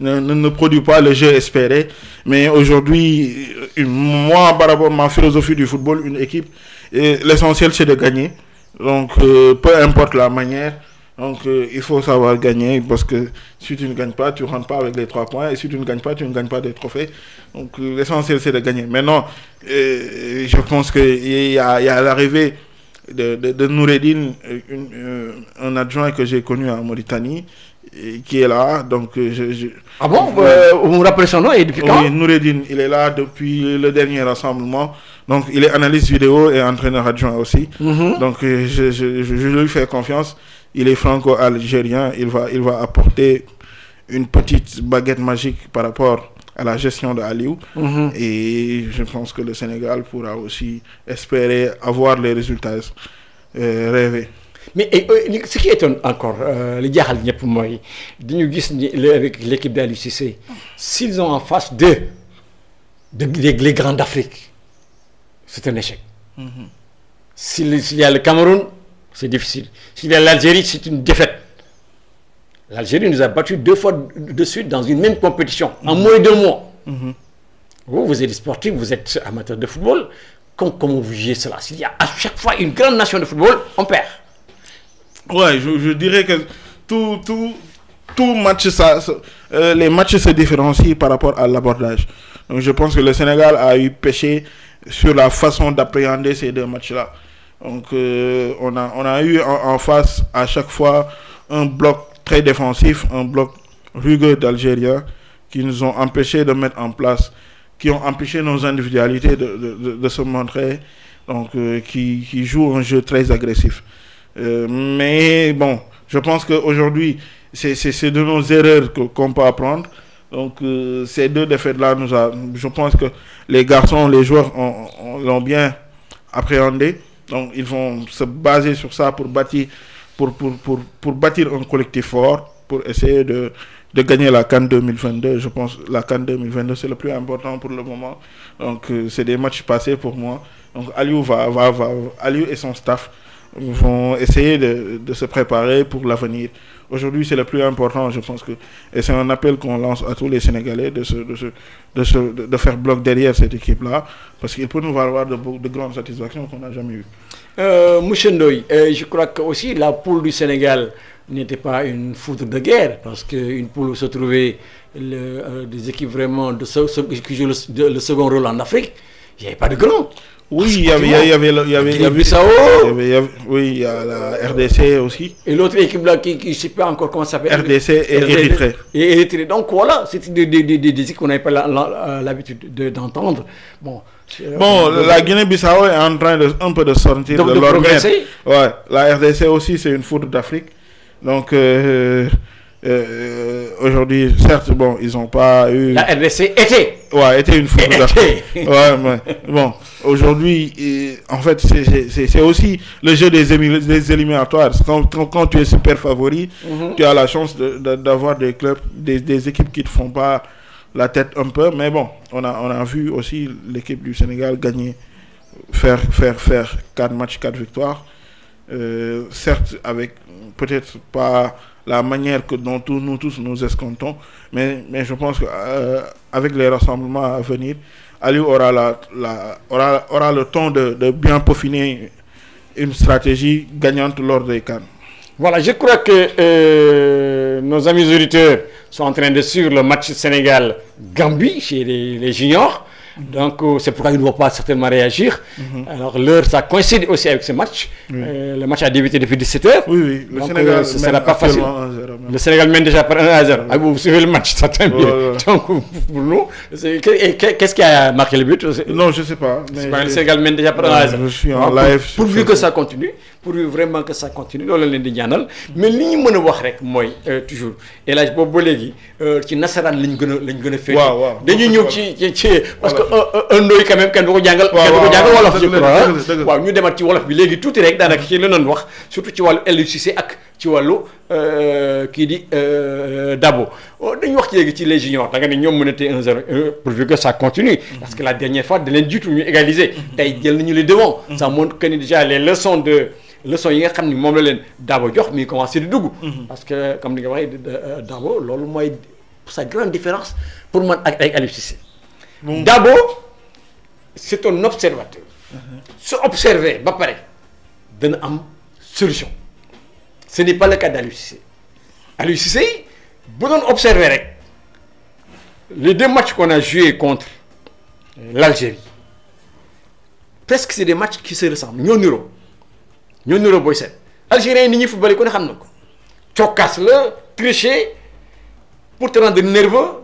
ne produit pas le jeu espéré. Mais aujourd'hui, moi, par rapport à ma philosophie du football, une équipe, l'essentiel, c'est de gagner. Donc, peu importe la manière. Donc, il faut savoir gagner parce que si tu ne gagnes pas, tu ne rentres pas avec les 3 points. Et si tu ne gagnes pas, tu ne gagnes pas des trophées. Donc, l'essentiel, c'est de gagner. Maintenant, je pense qu'il y a l'arrivée de Noureddine, un adjoint que j'ai connu en Mauritanie, qui est là. Donc, Ah bon, vous me rappelez son nom et depuis quand? Oui, Noureddine, il est là depuis le dernier rassemblement. Donc, il est analyste vidéo et entraîneur adjoint aussi. Donc, je lui fais confiance. Il est franco-algérien. Il va apporter une petite baguette magique par rapport à la gestion de Aliou. Et je pense que le Sénégal pourra aussi espérer avoir les résultats rêvés. Mais ce qui étonne encore, les diakhal ñep moy diñu gis avec l'équipe d'Aliou Cissé, s'ils ont en face les grands d'Afrique, c'est un échec. S'il y a le Cameroun, c'est difficile. S'il y a l'Algérie, c'est une défaite. L'Algérie nous a battus 2 fois de suite dans une même compétition, en moins de 2 mois. Vous êtes sportif, vous êtes amateur de football. Comment vous jugez cela? S'il y a à chaque fois une grande nation de football, on perd. Ouais, je dirais que tout match, les matchs se différencient par rapport à l'abordage. Donc je pense que le Sénégal a eu péché sur la façon d'appréhender ces 2 matchs-là. Donc on a eu en face à chaque fois un bloc très défensif, un bloc rugueux d'Algériens qui nous ont empêchés de mettre en place, qui ont empêché nos individualités de se montrer, donc qui jouent un jeu très agressif. Mais bon, je pense qu'aujourd'hui, c'est de nos erreurs qu'on peut apprendre. Donc ces 2 défaites-là, je pense que les garçons, les joueurs l'ont bien appréhendé. Donc ils vont se baser sur ça pour bâtir un collectif fort, pour essayer de gagner la CAN 2022. Je pense que la CAN 2022, c'est le plus important pour le moment. Donc c'est des matchs passés pour moi. Donc Aliou Aliou et son staff vont essayer de se préparer pour l'avenir. Aujourd'hui, c'est le plus important, je pense que, et c'est un appel qu'on lance à tous les Sénégalais de faire bloc derrière cette équipe-là, parce qu'il peut nous valoir de grandes satisfactions qu'on n'a jamais eues. Moussa Ndoye, je crois que aussi la poule du Sénégal n'était pas une foudre de guerre, parce qu'une poule où se trouvaient des équipes vraiment qui jouent le second rôle en Afrique, il n'y avait pas de grand. Oui, il y avait Bissau. Oui, il y a la RDC aussi. Et l'autre équipe là qui ne sais pas encore comment ça s'appelle. RDC et Érythrée. Et Érythrée. Donc voilà, c'était des équipes qu'on n'avait pas l'habitude d'entendre. Bon, la Guinée-Bissau est en train un peu de sortir de l'ordinaire. Ouais, la RDC aussi, c'est une foudre d'Afrique. Donc aujourd'hui, certes, bon, ils n'ont pas eu. La RDC était une foudre d'Afrique. Ouais, mais bon, aujourd'hui, en fait, c'est aussi le jeu des éliminatoires. Quand tu es super favori, tu as la chance d'avoir des clubs, des équipes qui ne te font pas la tête un peu. Mais bon, on a vu aussi l'équipe du Sénégal gagner, faire 4 matchs, 4 victoires. Certes, avec peut-être pas la manière dont nous tous nous escomptons, mais je pense qu'avec les rassemblements à venir, Aliou aura le temps de bien peaufiner une stratégie gagnante lors des CAN. Voilà, je crois que nos amis auditeurs sont en train de suivre le match Sénégal-Gambie chez les juniors. Donc c'est pourquoi il ne va pas certainement réagir. Alors l'heure, ça coïncide aussi avec ce match. Le match a débuté depuis 17h. Oui. Le Sénégal ce ne sera pas facile. Le Sénégal mène déjà par 1-0. Ah, vous suivez le match, ça très bien. Donc pour nous, qu'est-ce qui a marqué le but? Non, je ne sais pas. Le Sénégal mène déjà par 1-0. Je suis en live. Pourvu que ça continue. Pourvu vraiment que ça continue loolu la leen di ñaanal mais li ñu mën a wax rek mooy toujours El Hadj boobu ba léegi ci nasaraan lañ gën a féete. waaw dañuy ñëw ci parce que un ndoy quand même kenn du ko jàngal. kenn du ko jàngal wolof je crois waaw ñu demat ci wolof bi léegi tuuti rek daanaka ci la doon wax surtout ci wàllu Aliou Cissé ak ci wàllu kii di Dabo dañuy wax ci léegi ci les juniors da nga ne ñoom mën a téye 1-0 pourvu que ça continue. parce que la dernière fois da leen jiitu ñu égaliser. tey jël nañu les devants. ça montre que ni déjà les leçons yi nga xam ni moom la leen Dabo jox mi commencé di dugg. parce que comme ni nga waxee Dabo loolu mooy sa grande différence pour man ak Aliou Cissé. Dabo c'est un observateur. su observer ba pare dana am solution. ce n'est pas le cas d'Aliou Cissé. Aliou Cissé bu doon observer rek les 2 matchs qu'on a joué contre l'Algérie presque c'est des matchs qui se ressemblent ñoo niroo booy seet Algériens yi ni ñuy footballé ku ne xam na ko cokkaas la tricher pour te rendre nerveux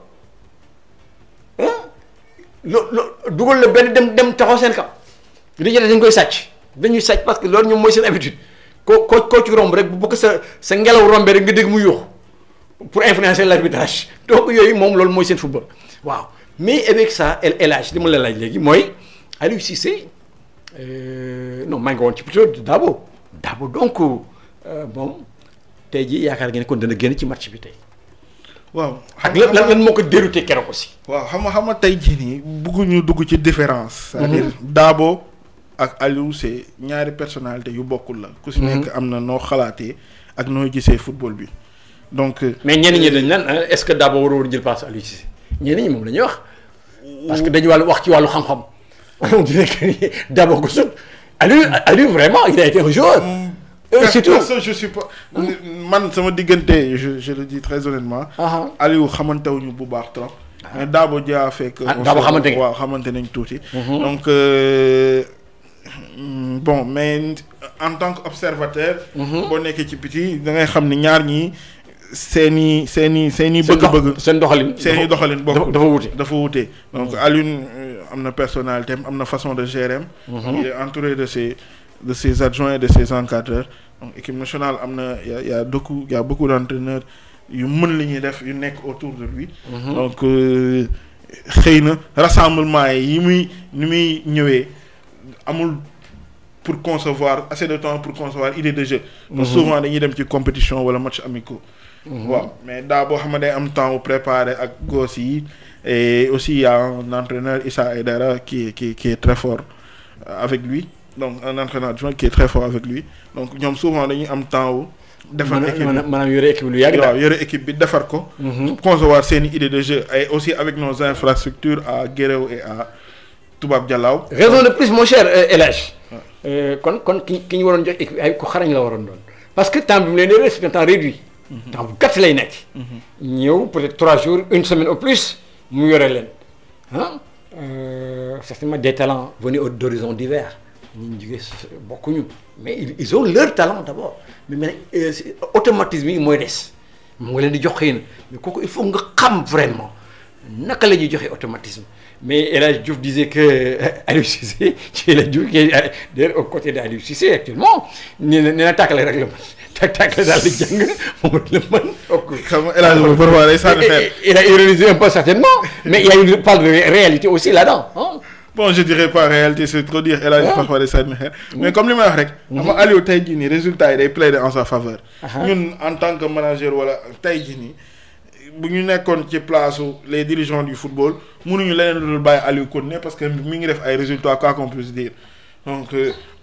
dugal la benn dem taxaw seen kaw li ci dañ koy dañuy sàcc parce que loolu ñoom mooy seen habitude koo ci romb rek bu bëgg sa ngelaw rombee rek nga dégg mu yuux pour influencer l'arbitrage donc yooyu moom loolu mooy seen football waaw mais avec ça El Hadj li ma la laaj léegi mooy Aliou Cissé non maa ngi woon ci plutôt Dabo donc bon tey jii yaakaar ngeen kon dana génn ci match bi tey. waaw ak lan moo ko dérouté keroog aussi. waaw xam nga tey jii nii bëgguñu dugg ci différence. c'est-à-dire Dabo ak Aliou c'est ñaari personnalité yu bokkul la. ku si nekk am na noo xalaatee ak noo gisee football bi donc. mais ñenn ñi dañ naan est-ce que Dabo waroon jël passe Aliou Cissé ñenn ñi moom la ñuy wax. parce que dañu wax ci wàllu xam-xam. on dirait que Dabo ko sut Aliou vraiment il a été un joueur. c'est tout je suis pas man sama diggante je le dis très honnêtement. Aliou xamantewuñu bu baax trop. mais Dabo jaa fekk. Dabo xamante nga waaw xamante nañ tuuti. donc bon mais en tant qu'observateur. boo nekkee ci biti da ngay xam ni ñaar ñii seeni bëgg-bëgg. seen doxalin bokk dafa wute. donc Aliou am na personnalité am na façon de gérer. il est entouré de ses adjoints et de ses encadreurs donc équipe nationale am na y a beaucoup d'entraîneurs yu mën li ñuy def yu nekk autour de lui. donc xëy na rassemblement yi ni muy ñëwee amul pour concevoir assez de temps pour concevoir idée de jeu. donc souvent dañuy dem ci compétition wala match amicaux. waaw mais daa boo xam ne day am temps pour préparer ak gosses yi et aussi il y a un entraîneur Issa Aïdara qui est très fort avec lui. donc un entraîneur adjoint qui est très fort avec lui donc ñoom souvent dañuy am temps wu. defar équipe maanaam yore équipe lu yàgg waaw yore équipe bi defar ko. concevoir seeni idée de jeu et aussi avec nos infrastructures à Guéréo et à Toubab Dialaw. raison de plus mon cher El Hadj. kon ki ñu waroon jox équipe ay ko xarañ la waroon doon parce que temps bi mu leen di c'est un temps réduit. temps bu gàtt lay nekk. ñëw peut-être 3 jours 1 semaine au plus mu yore leen certainement des talents venus d'horizons divers. ñu jógee bokkuñu mais ils ont leur talent d'abord mais automatisme yi mooy des mu ngi leen di jox xëy na mais kooku il faut nga xam vraiment naka la ñuy joxe automatisme mais El Hadj Diouf disait que Aliou Cissé ci El Hadj Diouf qui est d'ailleurs aux côtés d'Aliou Cissé actuellement nee na tàkkale rek la mën tàkkale daal di jàng moom la mën. xam nga El Hadj Diouf parfois day sànni xeer. Il a ironisé un peu certainement mais il y a une part de réalité aussi là-dedans bon je dirais pas réalité c'est trop dire El Hadj parfois day sànni xeer mais comme li may wax rek. xam nga Aliou tey jii nii résultat yi day plaider en sa faveur. ñun en tant que manager wala tey jii nii bu ñu nekkoon ci place les dirigeants du football mënuñu leneen lu dul bàyyi Aliou continuer parce que mi ngi def ay résultats quoi qu'on puisse dire donc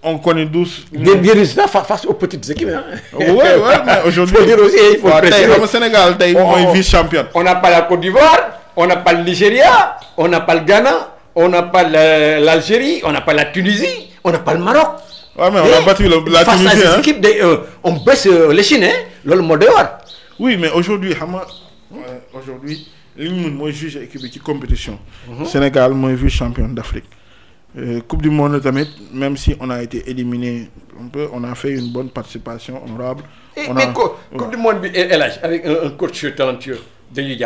on connaît tous. des résultats face aux petites équipes ouais mais aujourd'hui faut dire aussi il faut tey xam nga Sénégal tey mooy vice championne. on n'a pas la Côte d'Ivoire on n'a pas le Nigeria on n'a pas le Ghana. On n'a pas l'Algérie, on n'a pas la Tunisie, on n'a pas le Maroc. Ouais, mais on a battu la Tunisie. Face à ces équipes, on baisse les Chines, le mot de war. Oui, mais aujourd'hui, aujourd'hui, li ñu mën mooy juger équipe bi ci compétition. Sénégal mooy vice champion d'Afrique. Coupe du monde tamit même si on a été éliminé un peu on a fait une bonne participation honorable. Coupe du monde bi élage avec un coach talentueux dañuy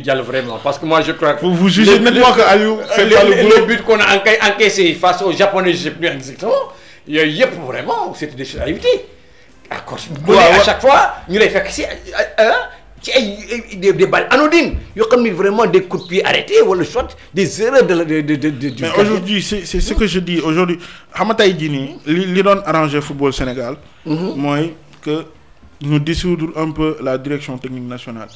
jàll vraiment parce que moi je crois que. vous jugez nettement que Aliou fait pas le boulot. Les buts qu'on a encaissé face aux Japonais je sais plus exactement yooyu yëpp vraiment c'était des choses à éviter. À chaque fois ñu lay fekk ci ay des balles anodines yoo xam ni vraiment des coups de pied arrêtés wala soit des erreurs de mais aujourd'hui c'est ce que je dis aujourd'hui xam nga tey jii nii li doon arranger football Sénégal. mooy que ñu dissoudre un peu la direction technique nationale.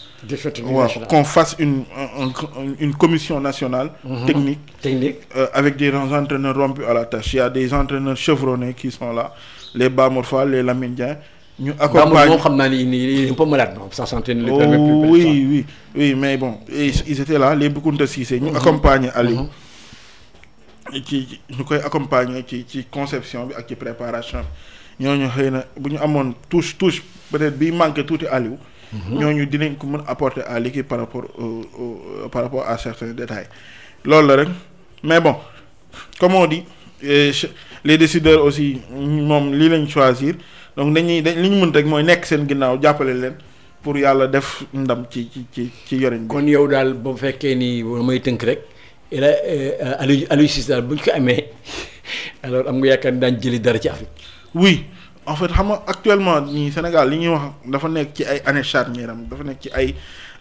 Qu'on fasse une commission nationale. technique. Avec des entraîneurs rompus à la tâche. Il y a des entraîneurs chevronnés qui sont là les Bamor Fall les Lamine Dieng. ñu accompagne moom xam naa ni il est un peu malade non sa santé ne le permet plus. oui mais bon ils étaient là les Boukounta Cissé ñu accompagner Aliou ci ñu koy accompagner ci conception bi ak ci préparation bi ñooñu xëy na bu ñu amoon touche peut-être bi manqué tuuti Aliou ñooñu dinañ ko mën apporter à l'équipe par rapport à certains détails loolu la rek mais bon comme on dit les décideurs aussi moom lii lañ choisir donc li ñu mën rek mooy nekk seen ginnaaw jàppale leen pour yàlla def ndam ci yorin bi. kon yow daal ba fekkee ni may tënk rek Aliou Cissé daal bu ñu ko amee alors am nga yaakaar ni daañu jëli dara ci Afrique. oui en fait xam nga actuellement nii Sénégal li ñuy wax dafa nekk ci ay années charnières am dafa nekk ci ay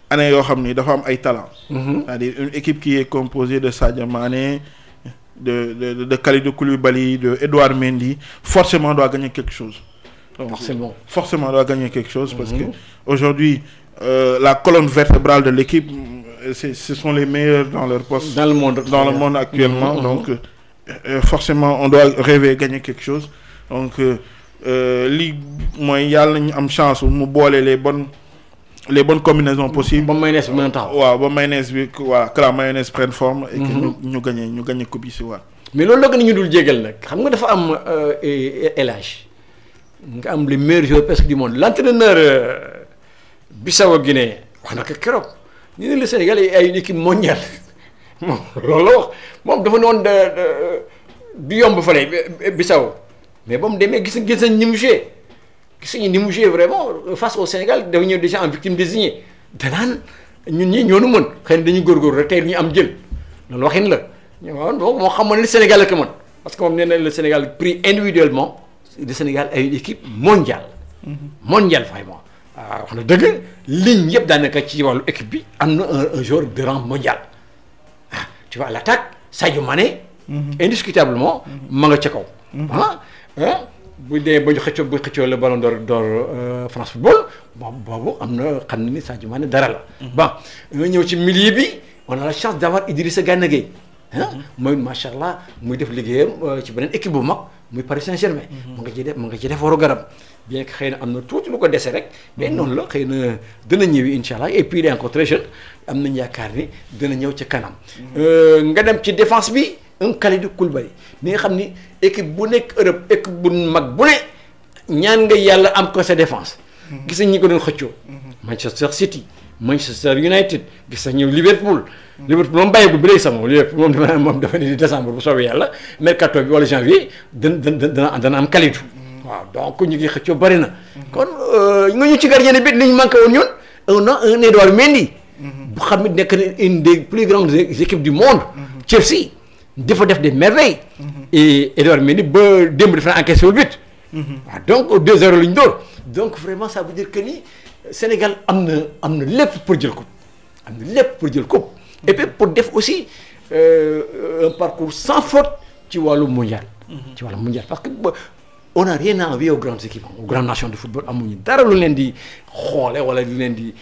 années yoo xam ni dafa am ay talent. c'est-à-dire une équipe qui est composée de Sadio Mané de Kalidou Koulibaly de Edouard Mendy forcément doit gagner quelque chose. Donc, forcément doit gagner quelque chose parce que aujourd'hui la colonne vertébrale de l'équipe ce sont les meilleurs dans leur poste dans le monde actuellement donc forcément on doit rêver gagner quelque chose donc lii mooy yàlla nañu am chance mu boole les bonnes combinaisons possibles. ba mayonnaise bi mën a taxaw. waaw ba mayonnaise bi que la mayonnaise prenne forme. et que ñu gagner coupe yi si waat. mais loolu la gën a ñu dul jégal nag xam nga dafa am élage nga am les meilleurs joueurs presque du monde l'entraîneur Bissau Guinée wax na ko keroog ñu ne le Sénégal ay une équipe mondiale moom loolu la wax moom dafa noonu du yomb fële Bissau mais ba mu demee gis nañ ni mu joué vraiment face au Sénégal dafa ñëw déjà en victime désignée danaan ñun ñii ñoo nu mën xëy na dañuy góorgóorlu rek tey ñu am jël loolu waxin la waaw moo xamoon ne Sénégal la ko mën parce que moom nee na le Sénégal pris individuellement. Le Sénégal a une équipe mondiale. Mondiale vraiment. wax na dëgg ligne yëpp daanaka ci wàllu équipe bi am na un joueur de rang mondial tu vois l'attaque Sadio Mané. indiscutablement ma nga ca kaw. bu dee ba ñu xëccoo le ballon d'or France Football boobu am na xam ne ni Sadio Mané dara la. bon nga ñëw ci milieu bi on a la chance d'avoir Idrissa Gana Gueye mooy macha allah muy def liggéeyam ci beneen équipe bu mag. muy Paris Saint-Germain. mu nga ci def waru garab bien que xëy na am na tuuti lu ko dese rek. mais noonu la xëy na dina ñëwi incha allah et puis il est encore très jeune am nañu yaakaar ni dina ñëw ca kanam. nga dem ci défense bi un Kalidou Koulibaly mi nga xam ni équipe bu nekk Europe équipe bu mag bu ne ñaan nga yàlla am ko sa défense. gis nañ ñi ko doon xëccoo. Manchester City Manchester United gis nañu Liverpool moom bàyyeegul bi léegi sax moom dafa ne di décembre bu soobee yàlla mercato bi wala janvier dana am Kalidou. waaw donc ñu ngi xëccoo bari na. kon nga ñu ci gardien bi li ñu manqué woon ñun un Edouard Mendy. bu xam ne nekk na une des plus grandes équipes du monde. Chelsea dafa def des merveilles. et Edouard Mendy ba démb dafa encaissé wul but. waaw donc 2-0 la ñu door donc vraiment ça veut dire que ni Sénégal am na lépp pour jël coupe. et puis pour def aussi un parcours sans faute ci wàllu mondial. Parce que on n'a rien à envier aux grandes équipes aux grandes nations de football amuñu dara lu leen di xoole wala lu leen di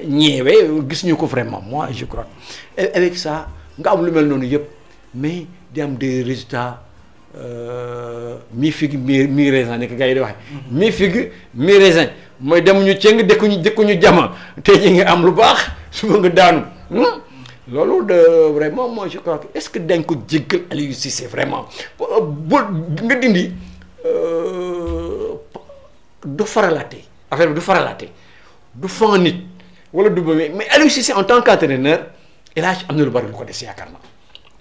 ñeewee gis ñu ko vraiment moi je crois et avec ça nga am lu mel noonu yëpp mais di am des résultats mi figue mi raisin nekk gars yi di waxee. mi figue mi raisin mooy demuñu ceng dëkkuñu jama tey jii nga am lu baax suba nga daanu. loolu de vraiment moi je crois que est-ce que dañ ko jéggal Aliou Cissé vraiment bu nga dindi du faralaate affaire bi du faralaate du fan nit wala du ba mais Aliou Cissé en tant qu'entraîneur El Hadj am na lu bari lu ko des yaakaar naa.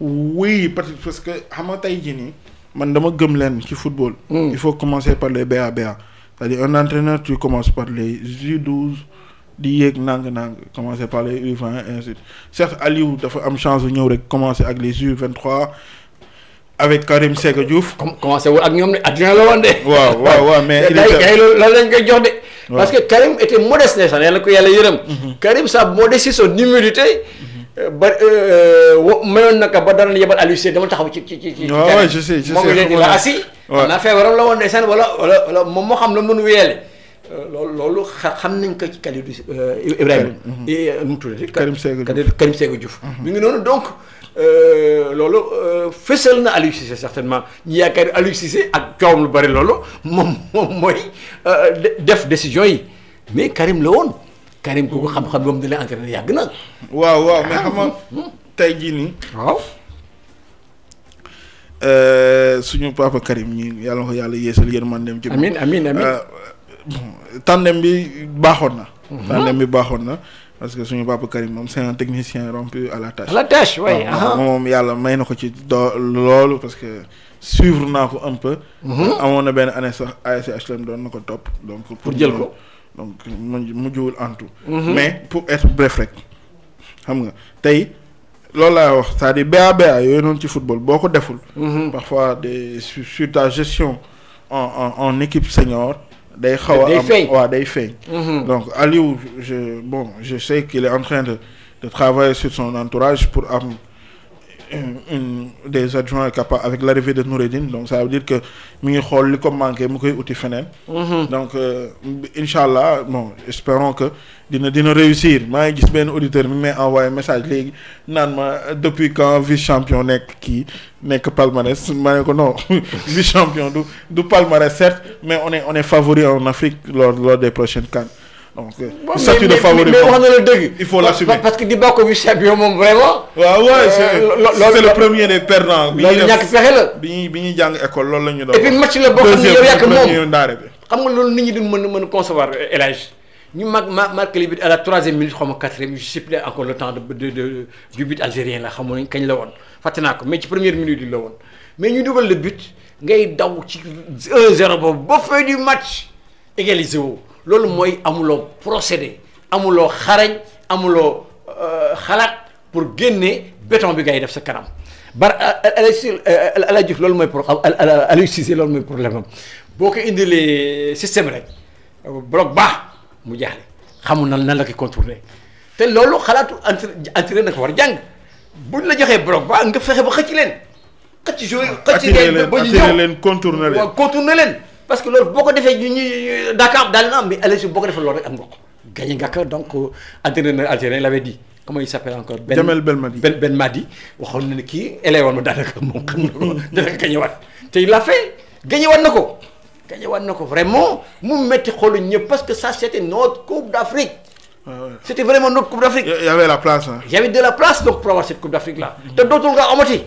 oui parce que xam nga tey jii nii man dama gëm leen ci football. il faut commencer par les BABA c'est-à-dire un entraîneur tu commences par les U12 di yéeg nang commencer par les U20 et ainsi de suite certes Aliou dafa am chance bu ñëw rek commencer ak les U23 avec Karim Séga Diouf. commencé wul ak ñoom ne adjoint la woon de. waaw mais. il était loolu lañ koy jox de. parce que Karim était modeste ne sax yàlla ko yàlla yërëm. Karim sa modestie son humilité. ba mayoon naka ba dara yebal Aliou Cissé dama taxaw ci. waaw je sais moom it la assis. waaw naa feebaram la woon ndeysaan wala moom moo xam la mu mën weele. loolu xam nañ ko ci Kalidou Ibrahima. nu mu tuddati Karim Séga Diouf. mi ngi noonu donc loolu fësal na Aliou Cissé certainement ñu yaakaar Aliou Cissé ak coowam lu bari loolu moom mooy def décision yi mais Karim la woon. Karim kooku xam-xam moom di leen entraîné yàgg na. waaw mais xam nga tey jii nii. waaw. suñu papa Karim ñi yàlla ko yàlla yeesal yërmandeem ci. amiin tandem bi baaxoon na. tandem bi baaxoon na parce que suñu papa Karim moom c'est un technicien rompu à la tâche. à la tâche oui. moom yàlla may na ko ci loolu parce que suivre naa ko un peu. amoon na benn année sax ASC HLM doon na ko topp donc. pour jël ko. donc mujjul en tout. mais pour être bref rek xam nga tey loolu laa wax c'est-à-dire BABA yooyu noonu ci football boo ko deful. parfois sur ta gestion en équipe senior. day xaw a am waaw day feeñ. donc Aliou je sais qu'il est en train de travailler sur son entourage pour am des adjoints capables avec l'arrivée de Noureddine donc ça veut dire que mi ngi xool li ko manqué mu koy uti feneen. donc incha allah espérons que dina réussir maa ngi gis benn auditeur mi ngi may envoyé message léegi naan ma depuis quand vice champion nekk palmarès ma ne ko non vice champion du palmarès certes mais on est favori en Afrique lors des prochaines CAN. donc statut de favori mais wax na la dëgg. il faut l'assumer parce que di bokk vice champion moom vraiment. waaw c'est le premier des perdants. loolu ñàkk pexe la. bi ñuy jàng école loolu la ñu doon. et puis match la boo xam ne yow yàq moom bi. xam nga loolu nit ñi duñ mën concevoir El Hadj ñu marqué le but à la 3e minute xaw ma 4e je sais plus encore le temps du but algérien la xamoon kañ la woon fàtte naa ko mais ci première minute yi la woon mais ñu dugal le but ngay daw ci 1-0 boobu ba fin du match égalisé woo loolu mooy amuloo procédé amuloo xarañ amuloo xalaat pour génne béton bi ngay def sa kanam Aliou Diouf loolu mooy Aliou Cissé loolu mooy problème am boo ko indilee système rek bloc baax mu jaaxle xamul nan la koy contourner te loolu xalaatu entraîneur na ko war a jàng buñ la joxee bloc baax nga fexe ba xëcc leen xëcc joué xëcc ba ñu ñëw leen contourner leen waaw contourner leen parce que loolu boo ko defee ñu Dakar daal na am mais Aliou Cissé boo ko defee loolu rek am nga ko gagné nga ko donc entraîneur algérien l'avait dit comment il s'appelle encore Jamel Belmadi Ben Madi waxoon na ne kii élève woon ma daanaka moom xam na ko dana ko gagné waat te il l'a fait gagné waat na ko vraiment mu metti xolu ñëpp parce que ça c'était notre Coupe d'Afrique. C'était vraiment notre Coupe d'Afrique. Il y avait la place hein. Il y avait de la place donc pour avoir cette Coupe d'Afrique là. te dootul nga amati.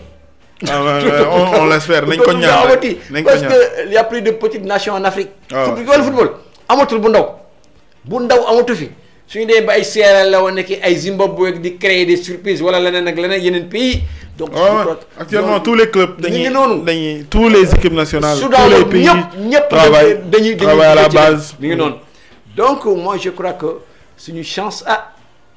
On l'espère nañ ko ñaan parce que il y a plus de petites nations en Afrique. football amatul bu ndaw amatu fi. suñu dee ba ay Sierra Leone ki ay Zimbabwe di créer des surprises wala leneen ak leneen yeneen pays. donc actuellement tous les clubs dañuy tous les équipes nationales. Soudan tous les pays ñëpp dañuy à la base. mi ngi noonu donc moi je crois que suñu chance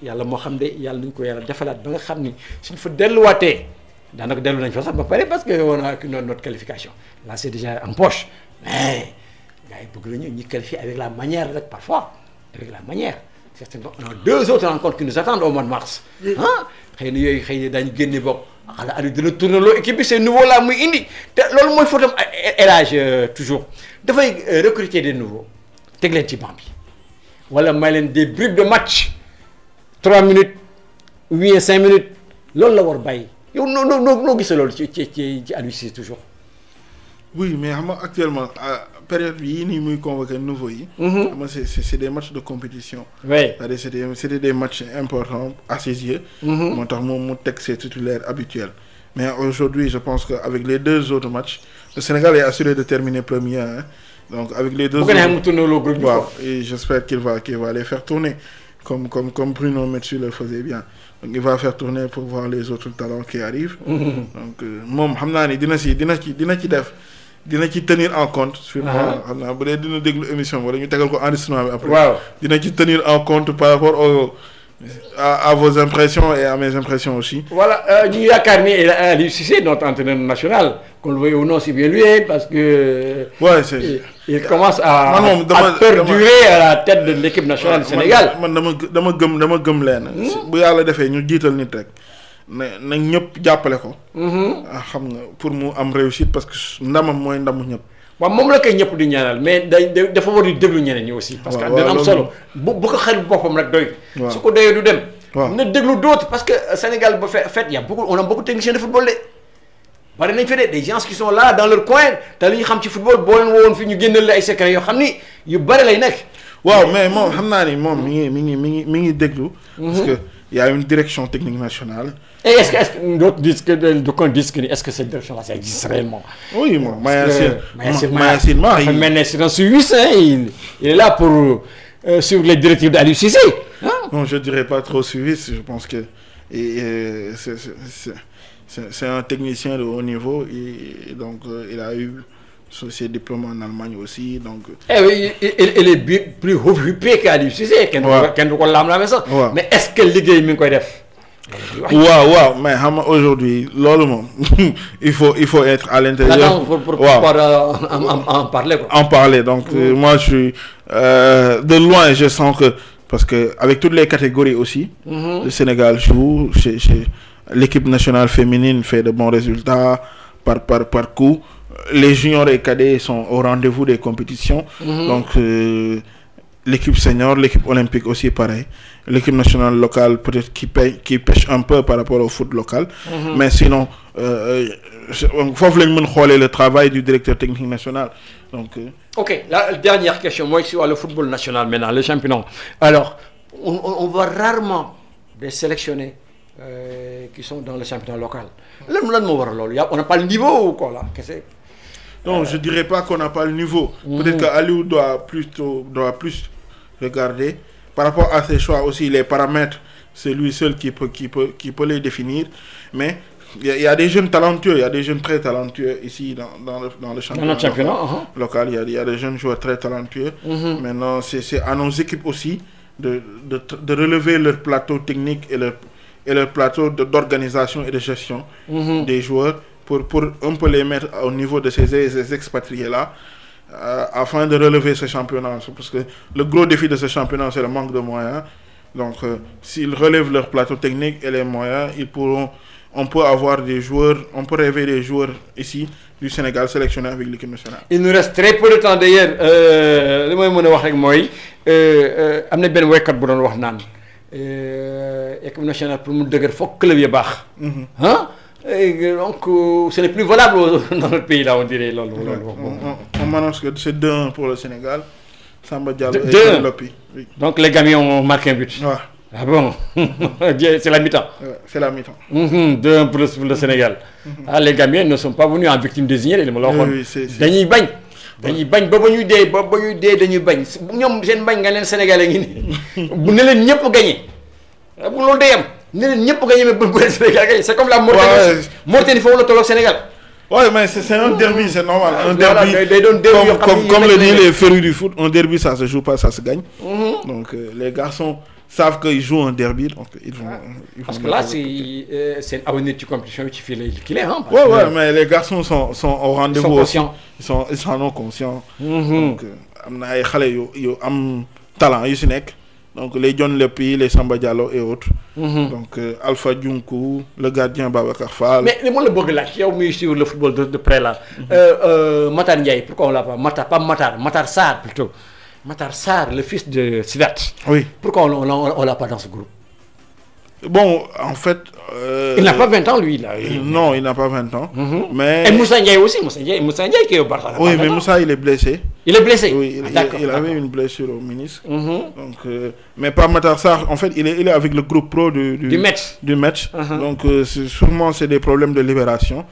yàlla moo xam de yàlla nañu ko yàlla defalaat ba nga xam ni suñu fa delluwaatee daanaka dellu nañ fa sax ba pare parce que on a notre qualification là c'est déjà en poche mais gars yi bëgg nañu ñu qualifier avec la manière rek parfois avec la manière. certainement on a 2 autres rencontres qui nous attendent au mois de mars. xëy na yooyu xëy na daañu génne bokk xanaa Aliou dina tourner loo équipe bi c'est nouveau là muy indi te loolu mooy footam El Hadj toujours dafay recruter des nouveaux teg leen ci banc bi wala may leen des bribes de match 3 minutes ou bien 5 minutes loolu la war bàyyi yow noo gisee loolu ci Aliou Cissé toujours. oui mais xam nga actuellement période bi yii nii muy convoqué nouveau yi. xam nga c'est des matchs de compétition. oui c'est-à-dire c'était des matchs importants à ses yeux. moo tax moom mu teg ses titulaires habituels. mais aujourd'hui je pense que avec les 2 autres matchs le Sénégal est assuré de terminer premier hein. donc avec les 2 autres mu tourner le groupe waaw et j'espère qu'il va les faire tourner comme Bruno Metsu le faisait bien. Donc il va faire tourner pour voir les autres talents qui arrivent. Donc moom xam naa ni dina ci tenir en compte. sûrement xam naa bu dee dina déglu émission wala ñu tegal ko enregistrement bi après. waaw dina ci tenir en compte par rapport à vos impressions et à mes impressions aussi. Voilà, ñu yaakaar ni Aliou Cissé notre entraîneur national qu'on le veuille ou non c'est bien lui parce que. ouais c'est il commence à perdurer à la tête de l'équipe nationale du Sénégal. man dama gëm leen. bu yàlla defee ñu jiital nit rek na ñëpp jàppale ko. xam nga pour mu am réussite parce que ndamam mooy ndamu ñëpp. waaw moom la koy ñëpp di ñaanal mais dafa war di déglu ñeneen ñi aussi. parce que dina am solo bu ko xarit boppam rek doy. su ko doyee du dem. na déglu d'autres parce que Sénégal ba fait y a beaucoup on a beaucoup de techniciens de football de. bari nañ fi de des gens qui sont là dans leur coin te li ñu xam ci football boo leen woon fi ñu génneel la ay secret yoo xam ni yu bari lay nekk. waaw mais moom xam naa ni moom mi ngi déglu. parce que y a une direction technique nationale. Et est-ce que d'autres disent que est-ce que cette direction-là ça existe réellement? Oui, moi, Mayacine c'est un Suisse, hein, il est là pour suivre les directives d'Aliou Cissé. Hein? Non, je dirais pas trop suisse. Je pense que c'est un technicien de haut niveau et donc il a eu ses diplômes en Allemagne aussi. Donc. Oui, il est plus occupé qu'Aliou Cissé. Mais est-ce que ligue mi ngi koy def? waaw mais xam nga aujourd'hui loolu moom il faut être à l'intérieur pour en parler quoi. En parler donc moi je suis de loin je sens que parce que avec toutes les catégories aussi le Sénégal joue chez l'équipe nationale féminine fait de bons résultats par coup les juniors et cadets sont au rendez-vous des compétitions donc l'équipe senior, l'équipe olympique aussi pareil. L'équipe nationale locale peut-être qui pêche un peu par rapport au foot local. Mais sinon, il faut le travail du directeur technique national. Donc, Ok, la dernière question. Moi, sur le football national maintenant, le championnat. Alors, on voit rarement des sélectionnés qui sont dans le championnat local. On n'a pas le niveau ou quoi là? Non, je dirais pas qu'on n'a pas le niveau. Peut-être qu'Aliou doit plus regarder. Par rapport à ses choix aussi, les paramètres, c'est lui seul qui peut les définir. Mais il y a des jeunes talentueux, il y a des jeunes très talentueux ici dans le championnat local. Il y a des jeunes joueurs très talentueux. Maintenant, c'est à nos équipes aussi de relever leur plateau technique et leur plateau d'organisation et de gestion des joueurs. Pour un peu les mettre au niveau de ces expatriés-là, afin de relever ce championnat. Parce que le gros défi de ce championnat, c'est le manque de moyens. Donc, s'ils relèvent leur plateau technique et les moyens, on peut avoir des joueurs, on peut rêver des joueurs ici du Sénégal sélectionnés avec l'équipe nationale. Il nous reste très peu de temps d'ailleurs. Le mooy mën a wax rek mooy am na benn woykat bu doon wax naan équipe nationale pour mu dëgër foog club yi baax. Et donc, ce n'est plus valable dans notre pays, là, on dirait. On m'annonce que c'est 2-1 pour le Sénégal. Samba Diallo et Lopi. Oui. Donc, les Gambiens ont marqué un but. Ouais. Ah bon? C'est la mi-temps. Ouais, c'est la mi-temps. 2-1 pour le Sénégal. Les Gambiens ne sont pas venus en victime désignée. Oui, c'est... Dañuy bañ ba ñuy dee dañuy bañ ñoom seen bañ nga leen Sénégalais ngi ni bu ne leen ñëpp gagné bu loolu day am. C'est comme la Mauritanie. Mauritanie, il faut le tolo Sénégal. Oui, mais c'est un derby, c'est normal. Un derby, comme le disent les férus du foot, un derby, ça se joue pas, ça se gagne. Donc les garçons savent qu'ils jouent un derby, donc ils vont parce que là, c'est une avenir de compétition qui fait qu'il est. Oui, mais les garçons sont au rendez-vous. Ils sont conscients. Ils sont conscients. Donc, ils ont talent, ils sont donc les John Lepi, les Samba Diallo et autres. Donc Alpha Djunkou, le gardien Babacar Fall. Mais moi le bug là, qui a sur le football de près là. Matar Ndiaye, pourquoi on l'a pas? Matar Sarr plutôt. Matar Sarr, le fils de Sidat. Oui. Pourquoi on l'a pas dans ce groupe? Bon, en fait... il n'a pas 20 ans, lui, là. Non, il n'a pas 20 ans. Mais... Et Moussa Ndiaye aussi, Moussa Ndiaye qui est au Barça. Oui, mais Moussa, il est blessé. Il est blessé? Oui, il avait une blessure au ménisque. Donc, mais pas Matar Sarr, en fait, il est avec le groupe pro du match. Donc, sûrement, c'est des problèmes de libération.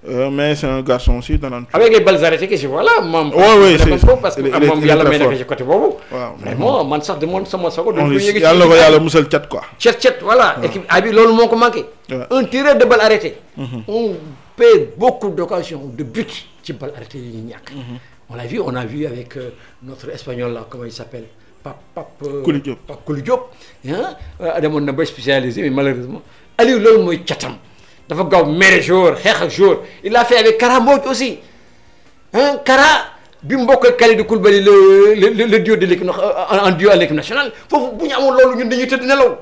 mais c'est un garçon aussi dans l'entrée. Avec les balles arrêtées, que voilà, moom. oui parce que moom yàlla may na ko ci côté boobu. waaw vraiment man sax de moom sama sago. yàlla ko yàlla musal cat quoi. cet voilà équipe A bi loolu moo ko manqué. un tireur de balle arrêtée. on paie beaucoup d'occasions de buts ci balle arrêtée yi ñu ñàkk. on a vu avec notre espagnol là comment il s'appelle Pape Kouli Diop demoon na ba spécialisé mais malheureusement Aliou loolu mooy catam dafa gaaw mere joueur xeex ak joueur il l'a fait avec Kara Mbodj aussi Kara bi mu bokk ak Kalidou Koulibaly le duo de l'équipe en duo à l'équipe nationale foofu bu ñu amoon loolu ñun dañuy tëdd nelaw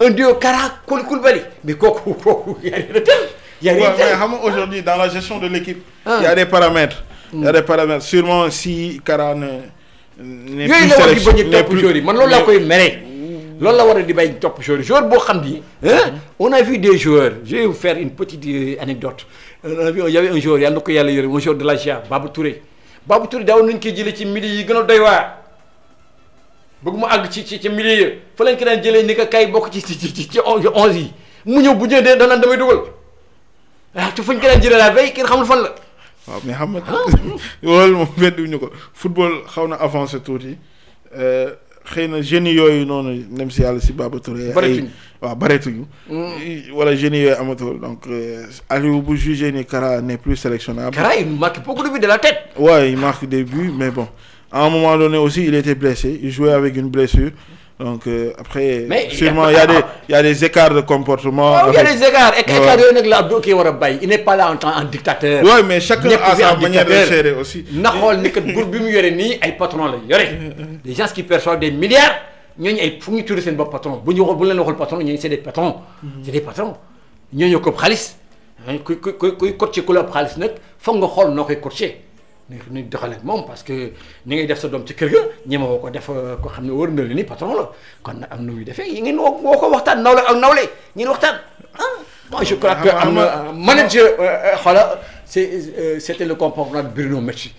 un duo Kara Koulibaly mais kooku y a rien de tel. Mais xam nga aujourd'hui dans la gestion de l'équipe il y a des paramètres. Il y a des paramètres sûrement si Kara n'est plus sélectionné man loolu laa koy mere loolu la war a di bay topp joueur boo xam ni on a vu des joueurs je vais vous faire une petite anecdote il y avait un joueur yàlla na ko yàlla yore un joueur de la GIA Babou Touré daawoon nañu koy jëlee ci milieu yi gën a doy waar bëgg mu àgg ci milieu yi fa lañ ko daan jëlee ni ko kay bokk ci 11 yi mu ñëw bu ñëwee danaan damay dugal waaw te fu ñu ko daan jëlee la veille kenn xamul fan la. waaw mais xam nga loolu moom weddiwuñu ko football xaw na avancé tuuti xëy na jeunes yooyu noonu nem si yàlla si Baba Touré waaw bareetuñu wala jeunes yooyu amatul donc Aliou bu jugé ni Kara n'est plus sélectionnable. Kara il marque beaucoup de buts de la tête. Ouais, il marque des buts mais bon à un moment donné aussi il était blessé il jouait avec une blessure. Donc après mais sûrement il y a des écarts de comportement. Il y a des écarts yooyu nag la kii war a bàyyi il n'est pas là en dictateur. Oui mais chacun a sa manière de gérer aussi. na xool ni que groupe bi mu yore nii ay patron la yore. des gens qui perçoivent des milliards ñooñu ay fu ñu tuddee seen bopp patron bu ñu leen waxul patron ñooñu c'est des patrons. c'est des patrons ñooñu ko xaalis kuy coacher ku la xaalis nag foog nga xool noo koy coacher. ni doxale ak moom parce que ni ngay def sa doom ci kër ga ñeme woo ko def ko xam ne wër na la ni patron la kon nag am na muy defee yi ngeen woo ko waxtaan nawle ak nawle ngeen waxtaan moi je crois que am na manager xoola c'était le comportement de Bruno Metsu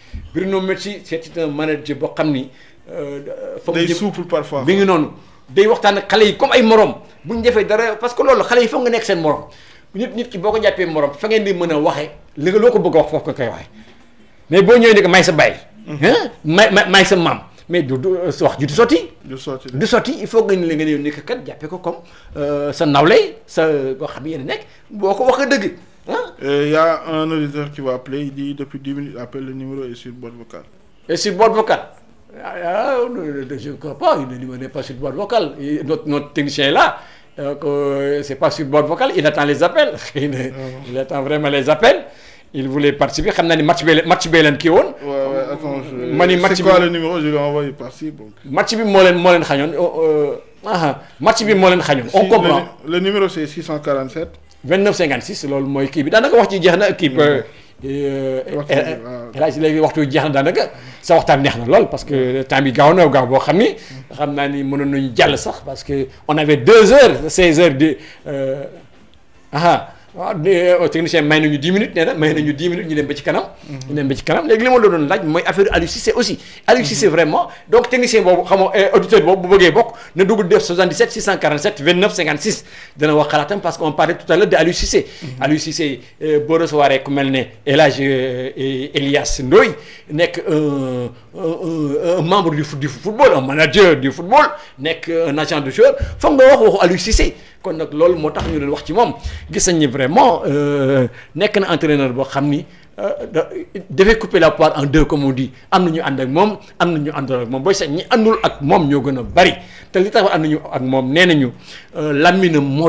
c'était un manager boo xam ni day souple parfois mi ngi noonu day waxtaan ak xale yi comme ay morom bu ñu defee dara parce que loolu xale yi foog nga nekk seen morom nit ki boo ko jàppee morom fa ngeen di mën a waxee li nga loo ko bëgg a wax foofu nga koy waxee mais boo ñëwee ni que may sa baay. may sa maam mais du wax ji du sotti il faut que nga ñëw ni que kat jàppee ko comme sa nawle sa boo xam ne yéen a nekk boo ko waxee dëgg y a un auditeur qui va appeler il dit depuis 10 minutes appelle le numéro est sur boîte vocale. Et sur boîte vocale je ne crois pas le numéro n'est pas sur boîte vocale notre technicien est là donc c'est pas sur boîte vocale il attend les appels il attend vraiment les appels. Il voulait participer xam naa ni match bee leen kii woon. waaw attends ma ni match c'est quoi le numéro je lui ai envoyé par-ci donc. match bi moo leen xañoon match bi moo leen xañoon. on comprend le numéro c'est 647. 29 56 loolu mooy kii bi daanaka wax ci jeex na kii léegi waxtu jeex na daanaka sa waxtaan neex na lool parce que temps bi gaaw boo xam naa ni mënoon nañu jàll sax parce que on avait 2 heures 16 heures de waaw technicien may nañu 10 minutes nee na may nañu 10 minutes ñu dem ba ci kanam. Léegi li ma la doon laaj mooy affaire Aliou Cissé aussi. Aliou Cissé vraiment donc technicien boobu xam nga auditeur boobu bu bëggee bokk na dugg def 77 647 29 56 dana wax xalaatam parce qu'on parlait tout à l'heure de Aliou Cissé. Aliou Cissé boo recevoir ku mel ne El Hadj Elias Ndoye nekk un membre du football un manager du football nekk un agent de joueur foog nga waxu Aliou Cissé. kon nag loolu moo tax ñu doon wax ci moom gis nañ ni vraiment nekk na entraîneur boo xam ni dafay couper la poire en deux comme on dit am na ñu ànd ak moom am na ñu àndul ak moom booy sax ñi àndul ak moom ñoo gën a bari te li tax ànd nañu ak moom nee nañu làmminam moo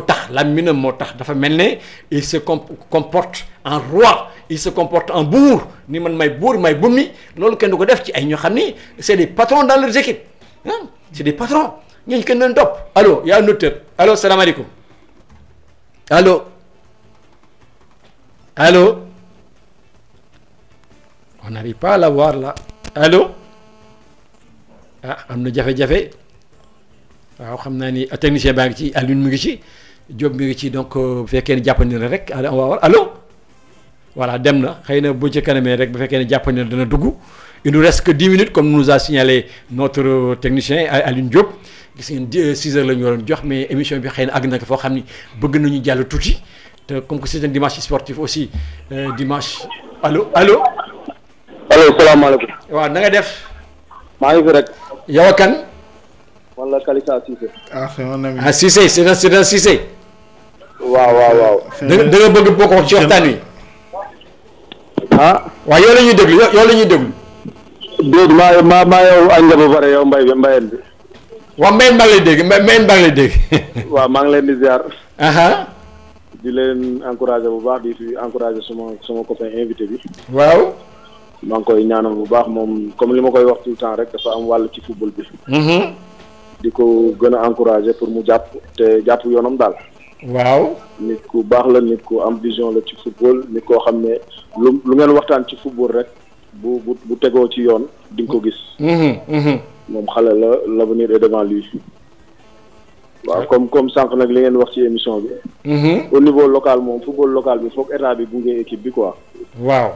tax dafa mel ne il se comporte en roi il se comporte en buur ni man may buur may bummi loolu kenn du ko def ci ay ñoo xam ni c'est des patrons dans leurs équipes c'est des patrons. ñooñu kenn doon topp allo y a un auditeur allo salaamaaleykum allo on n'arrive pas à la voir là allo am na jafe-jafe waaw xam naa ni technicien baa ngi ci Alioune mi ngi ci Diop mi ngi ci donc bu fekkee ne jàppandi na rek allo voilà dem na xëy na bu ci kanamee rek bu fekkee ne jàppandi na dana dugg il nous reste que 10 minutes comme nous a signalé notre technicien Alioune Diop. gis ngeen 6 heures la ñu waroon jox mais émission bi xëy na àgg na ko foo xam ni bëgg nañu jàll tuuti comme que c'est un dimanche sportif aussi dimanche allo. allo salaamaaleykum. waaw na nga def. maa ngi fi rek. yow kan. wala Kalisa Cissé. c'est mon ami. Cissé c'est un Cissé. waaw. da nga bëgg bokk ci waxtaan wi. waaw yow la ñuy déglu yow la ñuy déglu. déedéet maa yow añ nga ba pare yow mbayeen bi. waaw mbayeen baa ngi lay dégg mbayeen baa ngi lay dégg. waaw maa ngi leen di ziar. di leen encouragé bu baax di fi encouragé sama copain invité bi. waaw. maa ngi koy ñaanal bu baax moom comme li ma koy wax tout le temps rek dafa am wàll ci football bi. di ko gën a encouragé pour mu jàpp te jàpp yoonam daal. waaw. nit ku baax la nit ku am vision la ci football nit koo xam ne lu ngeen waxtaan ci football rek bu tegoo ci yoon di nga ko gis. moom xale la l'avenir est devant lui. waaw comme sànq nag li ngeen wax ci émission bi. au niveau local moom football local bi foog état bi gunge équipe bi quoi. waaw.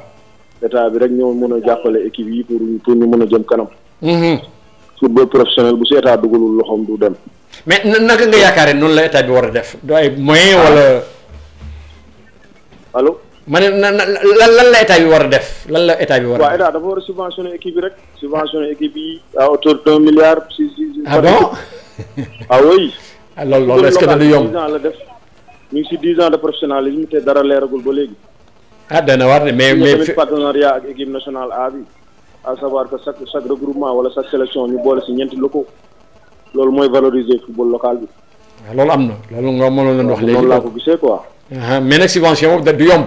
état bi rek ñoo mën a jàppale équipe yi pour ñu mën a jëm kanam. football professionnel bu si état dugalul loxoom du dem. mais naka nga yaakaare noonu la état bi war a def do ay moyen wala. allo. ma ne lan la état bi war a def lan la état bi war a def. waaw état dafa war a subventionner équipe yi rek subventionner équipe yi à hauteur d'1 milliard. ah bon. ah oui. loolu est-ce que dana yomb 10 ans la def ñu ngi si 10 ans de professionnalisme te dara leeragul ba léegi. dana war de mais tamit partenariat ak équipe nationale A bi à savoir que chaque regroupement wala chaque sélection ñu boole si ñeenti locaux loolu mooy valoriser football local bi. waaw loolu am na loolu nga mënoon leen wax léegi. noonu laa ko gisee quoi. mais nag subvention moom du yomb.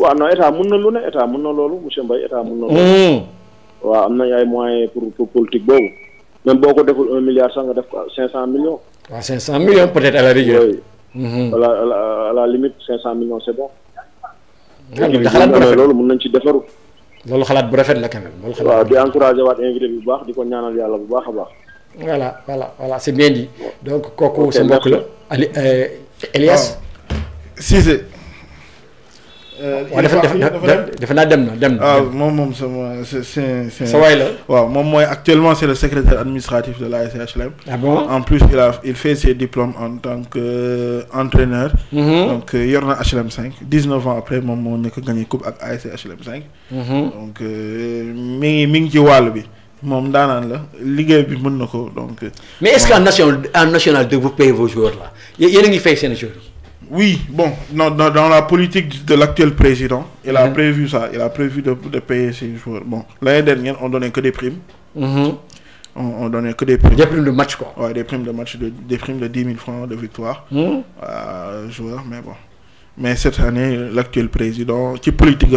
waaw non état mun na lu ne état mun na loolu monsieur Mbaye état mun na loolu. waaw am nañ ay moyens pour politique boobu même boo ko deful 1 milliard sax nga def ko 500 millions. waaw 500 millions peut-être à la rigueur. oui. à la limite 500 millions c'est bon. xalaat bu rafet loolu mun nañ ci defaru. loolu xalaat bu rafet la quand même. loolu xalaat waaw di encourager waat invité bi bu baax di ko ñaanal yàlla bu baax a baax. voilà c'est bien dit donc kooku sa mbokk la Ali Elias. Cissé. waaw defe naa dem na. moom sama c'est sa waay la. waaw moom mooy actuellement c'est le secrétaire administratif de l'ASC HLM. ah bon en plus il fait ses diplômes en tant que entraîneur. donc yor na HLM 5 19 ans après moom moo nekk gagné coupe ak ASC HLM 5. donc mi ngi ci wàll bi. moom daanaan la liggéey bi mën na ko donc. mais est-ce qu'en national de vous payez vos joueurs là yéen a ngi fay seen joueurs yi. Oui, bon, dans la politique de l'actuel président, il a prévu ça, il a prévu de payer ses joueurs. Bon, l'année dernière, on donnait que des primes. On donnait que des primes. Des primes de match, quoi. Ouais, des primes de match, des primes de 10 000 francs de victoire à joueurs, mais bon. Mais cette année, l'actuel président, qui est politique,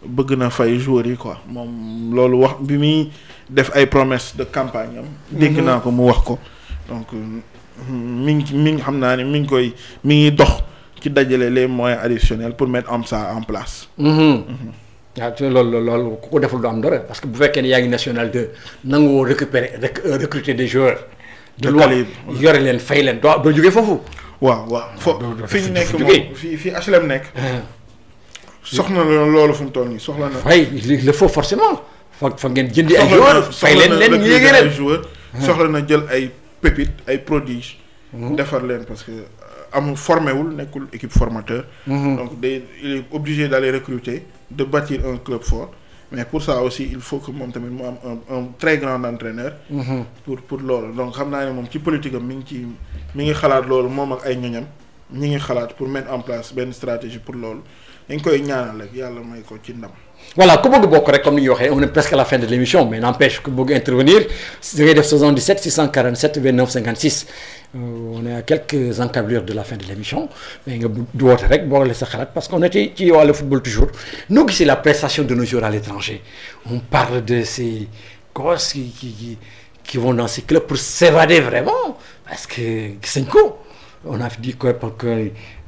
bëgg na fay joueurs yi quoi moom loolu wax bi muy def ay promesses de campagne am. dégg naa ko mu wax ko donc. mi ngi xam naa ne mi ngi dox ci dajale les moyens additionnels pour mettre ça en place. waaw te loolu ku ko deful du am dara parce que bu fekkee ne yaa ngi national 2 nangoo recruter des joueurs. de calibre yore leen fay leen doo jógee foofu. waaw fi ñu nekk moom fi HLM nekk. soxla na loolu fu mu toll nii soxla na. fay il le faut forcément. fa ngeen jëndi ay joueurs fay leen yéege leen soxla na jël ay. pépites ay prodiges. defar leen parce que amul formé wul nekkul équipe formateur. donc il est obligé d'aller recruter de bâtir un club fort mais pour ça aussi il faut que moom tamit mu am un très grand entraîneur. pour loolu donc xam naa ne moom ci politique am mi ngi xalaat loolu moom ak ay ñoñam ñi ngi xalaat pour mettre en place benn stratégie pour loolu dañ koy ñaanal rek yàlla may ko ci ndam. Voilà, ku bëgg bokk rek comme ni ñu waxee on est presque à la fin de l'émission mais n'empêche que bëgg intervenir da ngay def 77 647 29 56 on est à quelques encablures de la fin de l'émission mais nga du woote rek boole sa xalaat parce qu'on était ci wàllu football toujours noo gisee la prestation de nos joueurs à l'étranger on parle de ces gosses qui vont dans ces clubs pour s'évader vraiment parce que gis nañ ko on a dit que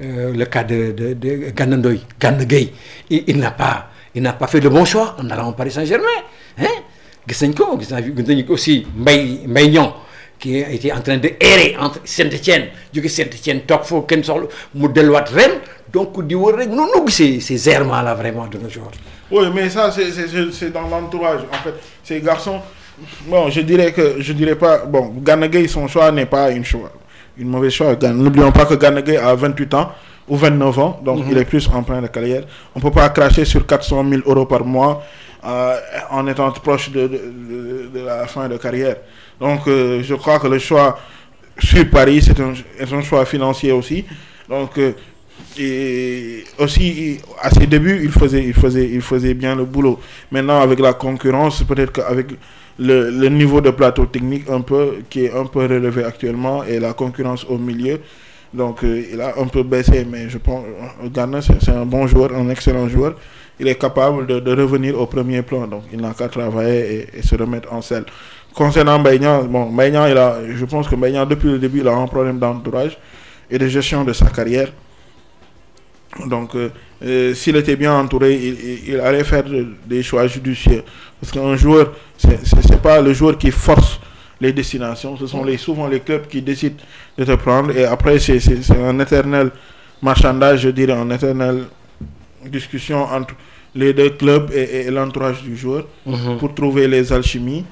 le cas de Gana Ndoye Gana Gueye il n'a pas fait le bon choix en allant au Paris Saint-Germain gis nañ ko aussi Mbaye Niang qui a été en train de errer entre Saint-Étienne jóge Saint-Étienne toog foofu kenn soxla mu delluwaat ren donc di wër rek noonu gisee ces errements là vraiment de nos joueurs. Oui mais ça c'est dans l'entourage en fait ces garçons bon je dirais pas bon Gana Gueye son choix n'est pas une mauvaise choix n'oublions pas que Gana Gueye a 28 ans ou 29 ans, donc il est plus en plein de carrière. On ne peut pas cracher sur 400 000 euros par mois en étant proche de la fin de carrière. Donc je crois que le choix sur Paris, c'est un choix financier aussi. Donc et aussi à ses débuts, il faisait bien le boulot. Maintenant avec la concurrence, peut-être qu'avec le niveau de plateau technique qui est un peu relevé actuellement et la concurrence au milieu, donc il a un peu baissé, mais je pense Gana c'est un bon joueur, un excellent joueur. Il est capable de revenir au premier plan, donc il n'a qu'à travailler et se remettre en selle. Concernant Mbaye Niang, bon, Mbaye Niang, je pense que Mbaye Niang, depuis le début, il a un problème d'entourage et de gestion de sa carrière. Donc, s'il était bien entouré, il allait faire des choix judicieux. Parce qu'un joueur, c'est pas le joueur qui force les destinations, ce sont souvent les clubs qui décident de te prendre. Et après, c'est un éternel marchandage, je dirais, une éternelle discussion entre les deux clubs et l'entourage du joueur pour trouver les alchimies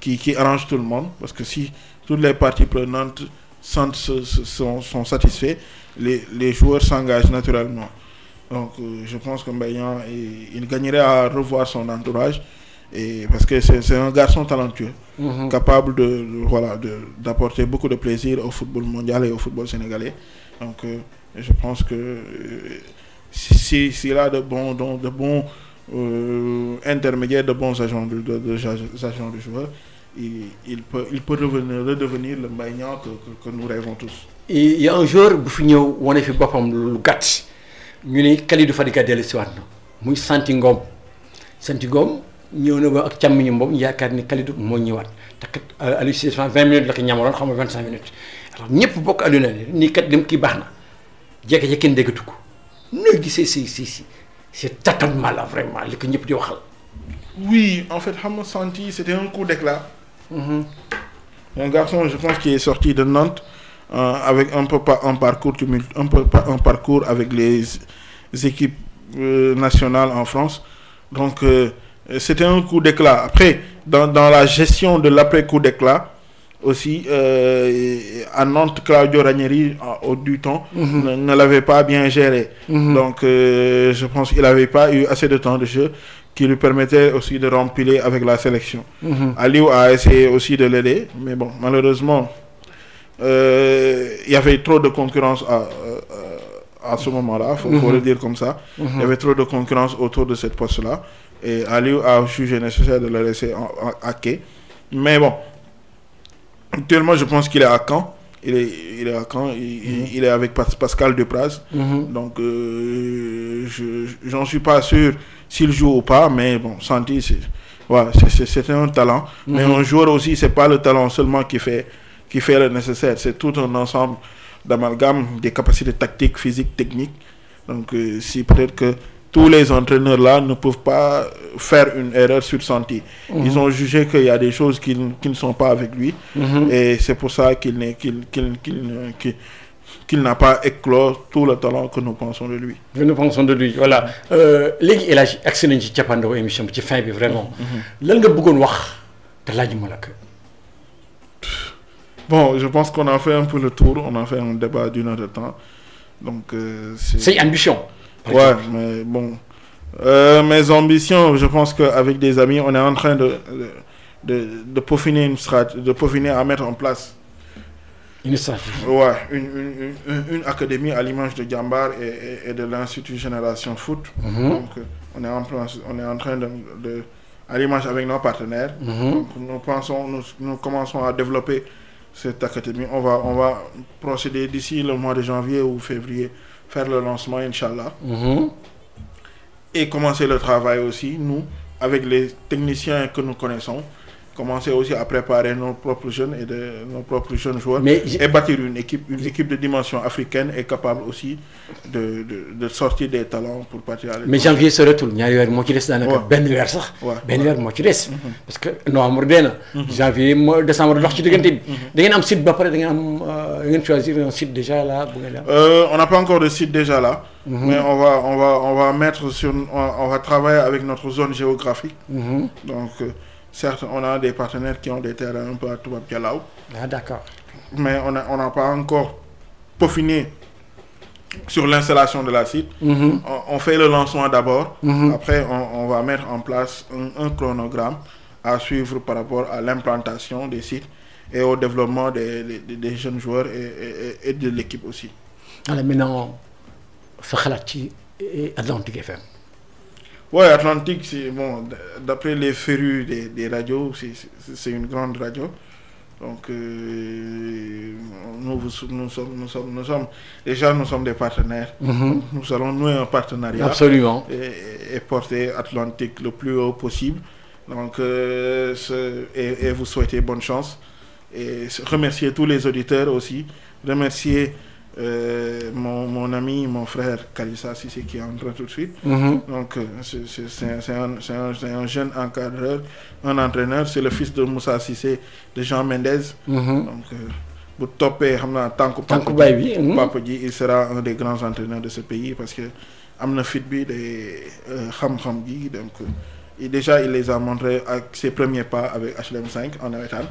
qui arrangent tout le monde. Parce que si toutes les parties prenantes sont satisfaits, les joueurs s'engagent naturellement. Donc je pense que Mbaye Niang, il gagnerait à revoir son entourage, parce que c'est un garçon talentueux, capable d'apporter beaucoup de plaisir au football mondial et au football sénégalais. Donc je pense que s'il a de bons intermédiaires, de bons agents de joueurs, il peut redevenir le Mbaye Niang que nous rêvons tous. Il y a un joueur qui est venu fi bopam lu gatt ñu ne Kalidou Fadiga dellu si waat na muy Santy Ngom ñëw na ba ak càmmiñu moom yaakaar ni Kalidou moo ñëwaat te kat Aliou Cissé 20 minutes la ko ñamaloon xam nga 25 minutes alors ñëpp bokk àdduna ni kat dem kii baax na jékki-jékki kenn déggatu ko nooy gisee c'est tâtonnement là vraiment li ko ñëpp di waxal. Oui, en fait xam nga Santy c'était un coup d'éclat. Un garçon, je pense, qui est sorti de Nantes avec un parcours avec les équipes nationales en France. Donc c'était un coup d'éclat. Après, dans la gestion de l'après coup d'éclat aussi, à Nantes, Claudio Ranieri du temps ne l'avait pas bien géré. Donc je pense qu'il n'avait pas eu assez de temps de jeu qui lui permettait aussi de remplir avec la sélection. Aliou a essayé aussi de l'aider, mais bon, malheureusement, il y avait trop de concurrence à ce moment-là, faut le dire comme ça. Il y avait trop de concurrence autour de cette poste-là, et Aliou a jugé nécessaire de le laisser à quai. Mais bon, actuellement, je pense qu'il est à Caen. Il est à Caen, il est avec Pascal Dupraz. Donc, j'en suis pas sûr s'il joue ou pas, mais bon, Santy, c'est un talent. Mais un joueur aussi, c'est pas le talent seulement qui fait le nécessaire. C'est tout un ensemble d'amalgame des capacités tactiques, physiques, techniques. Donc, si peut-être que tous les entraîneurs là ne peuvent pas faire une erreur sur Santy. Ils ont jugé qu'il y a des choses qui ne sont pas avec lui. Et c'est pour ça qu'il n'a pas éclos tout le talent que nous pensons de lui. Nous pensons de lui, voilà. Légui El Hadji accès nañ ci cappaandawu émission bi ci fin bi vraiment. Lan nga bëggoon wax te laajuma la ko. Bon, je pense qu'on a fait un peu le tour. On a fait un débat d'une heure de temps. Donc c'est ambition. Ouais, mais bon, mes ambitions, je pense qu'avec des amis, on est en train de peaufiner une stratégie, de peaufiner à mettre en place. Une stratégie. Ouais, une académie à l'image de Diambar et de l'Institut Génération Foot. Donc, on est en train de à l'image avec nos partenaires. Donc, nous commençons à développer cette académie. On va procéder d'ici le mois de janvier ou février, faire le lancement, Inch'Allah. Et commencer le travail aussi, nous, avec les techniciens que nous connaissons, commencer aussi à préparer nos propres jeunes nos propres jeunes joueurs, et bâtir une équipe de dimension africaine et capable aussi de sortir des talents pour partir à l'étranger. Mais janvier seretul ñaari weer moo ci des daanaka benn weer sax. benn weer moo ci des. parce que novembre dee na. janvier décembre dox ci diggante bi. da ngeen am site ba pare da ngeen choisir un site déjà là bu ngeen on n'a pas encore de site déjà là. Mais on va mettre on va travailler avec notre zone géographique. Donc certes, on a des partenaires qui ont des terrains un peu à Toubab Dialaw. Ah, d'accord. Mais on n'a pas encore peaufiné sur l'installation de la site. On fait le lancement d'abord. Après, on va mettre en place un chronogramme à suivre par rapport à l'implantation des sites et au développement des jeunes joueurs et de l'équipe aussi. Alors maintenant, ça Atlantique FM. Oui, Atlantique, c'est bon, d'après les férus des radios, c'est une grande radio. Donc, nous sommes des partenaires. Nous allons nouer un partenariat. Absolument. Et porter Atlantique le plus haut possible. Donc, et vous souhaiter bonne chance. Et remercier tous les auditeurs aussi. Remercier mon ami, mon frère Kalissa Cissé qui entre tout de suite. Donc, c'est un jeune encadreur, un entraîneur. C'est le fils de Moussa Cissé, de Jean Mendez. Donc, vous topez, Papa Di, il sera un des grands entraîneurs de ce pays parce que Amna Fitbi de Kham Gi. Donc, et déjà, il les a montrés avec ses premiers pas avec HLM5 en Awetan.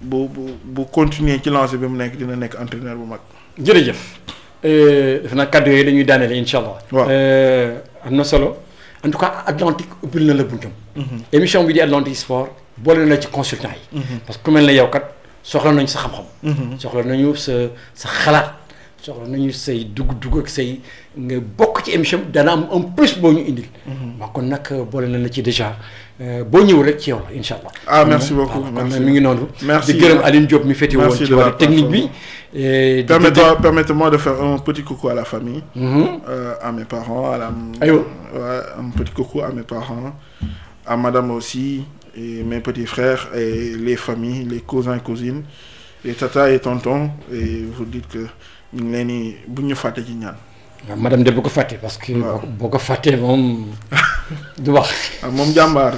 Vous continuez à lancer le entraîneur. jërëjëf defe naa kàddu yooyu dañuy daaneel incha allah. am na solo en tout cas Atlantique ubbil na la buntam. émission bi di Atlantique Sport boole na ci consultant yi. parce que ku mel ne yow kat soxla nañu sa xam-xam. soxla nañu sa xalaat soxla nañu say dugg ak say nga bokk ci émission bi dana am un plus boo ñu indil. waaw kon nag boole na la ci déjà boo ñëw rek ci yow la incha allah. Ah merci beaucoup merci mi ngi noonu. merci di gërëm Aline Diop mi féete woon ci wàllu technique bi. Permettez-moi de faire un petit coucou à la famille, à mes parents, un petit coucou à mes parents, à madame aussi, et mes petits frères, et les familles, les cousins et cousines, les tatas et tontons, et vous dites que nous sommes fatigués. Madame de beaucoup fatigué parce que beaucoup fatigué moom du wax. moom jàmbaar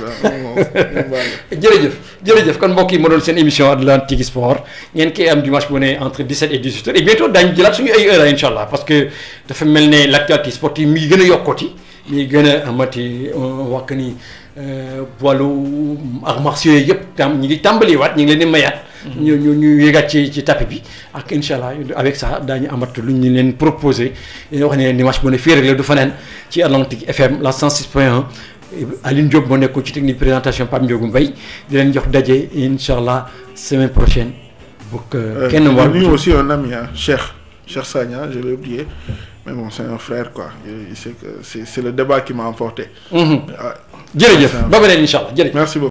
jërëjëf kon mbokk yi ma doon seen émission Atlantique Sport ngeen koy am dimanche bu ne entre 17 et 18 heures et bientôt daañu jëlaat suñu ay heures incha allah parce que dafa mel ne l'actualité sportive mi gën a yokkooti mi gën a amati wax ni wàllu arts martiaux yëpp tam ñi ngi tàmbaliwaat ñi ngi leen di mayaat. ñu yéegaat ci tapis bi ak incha allah avec ça daañu amat lu ñu leen proposé wax ne dimanche bu ne fii rek la du faneen ci Atlantique FM la 106.1 Aline Diop moo nekkoon ci technique présentation Pape Ndiogou Mbaye di leen jox daje incha allah semaine prochaine. bu kenn war lui aussi un ami Cheikh Sagna je l'ai oublié mais bon c'est un frère quoi il sait que c'est le débat qui m'a emporté. jërëjëf ba beneen incha allah jërëjëf. Merci beaucoup.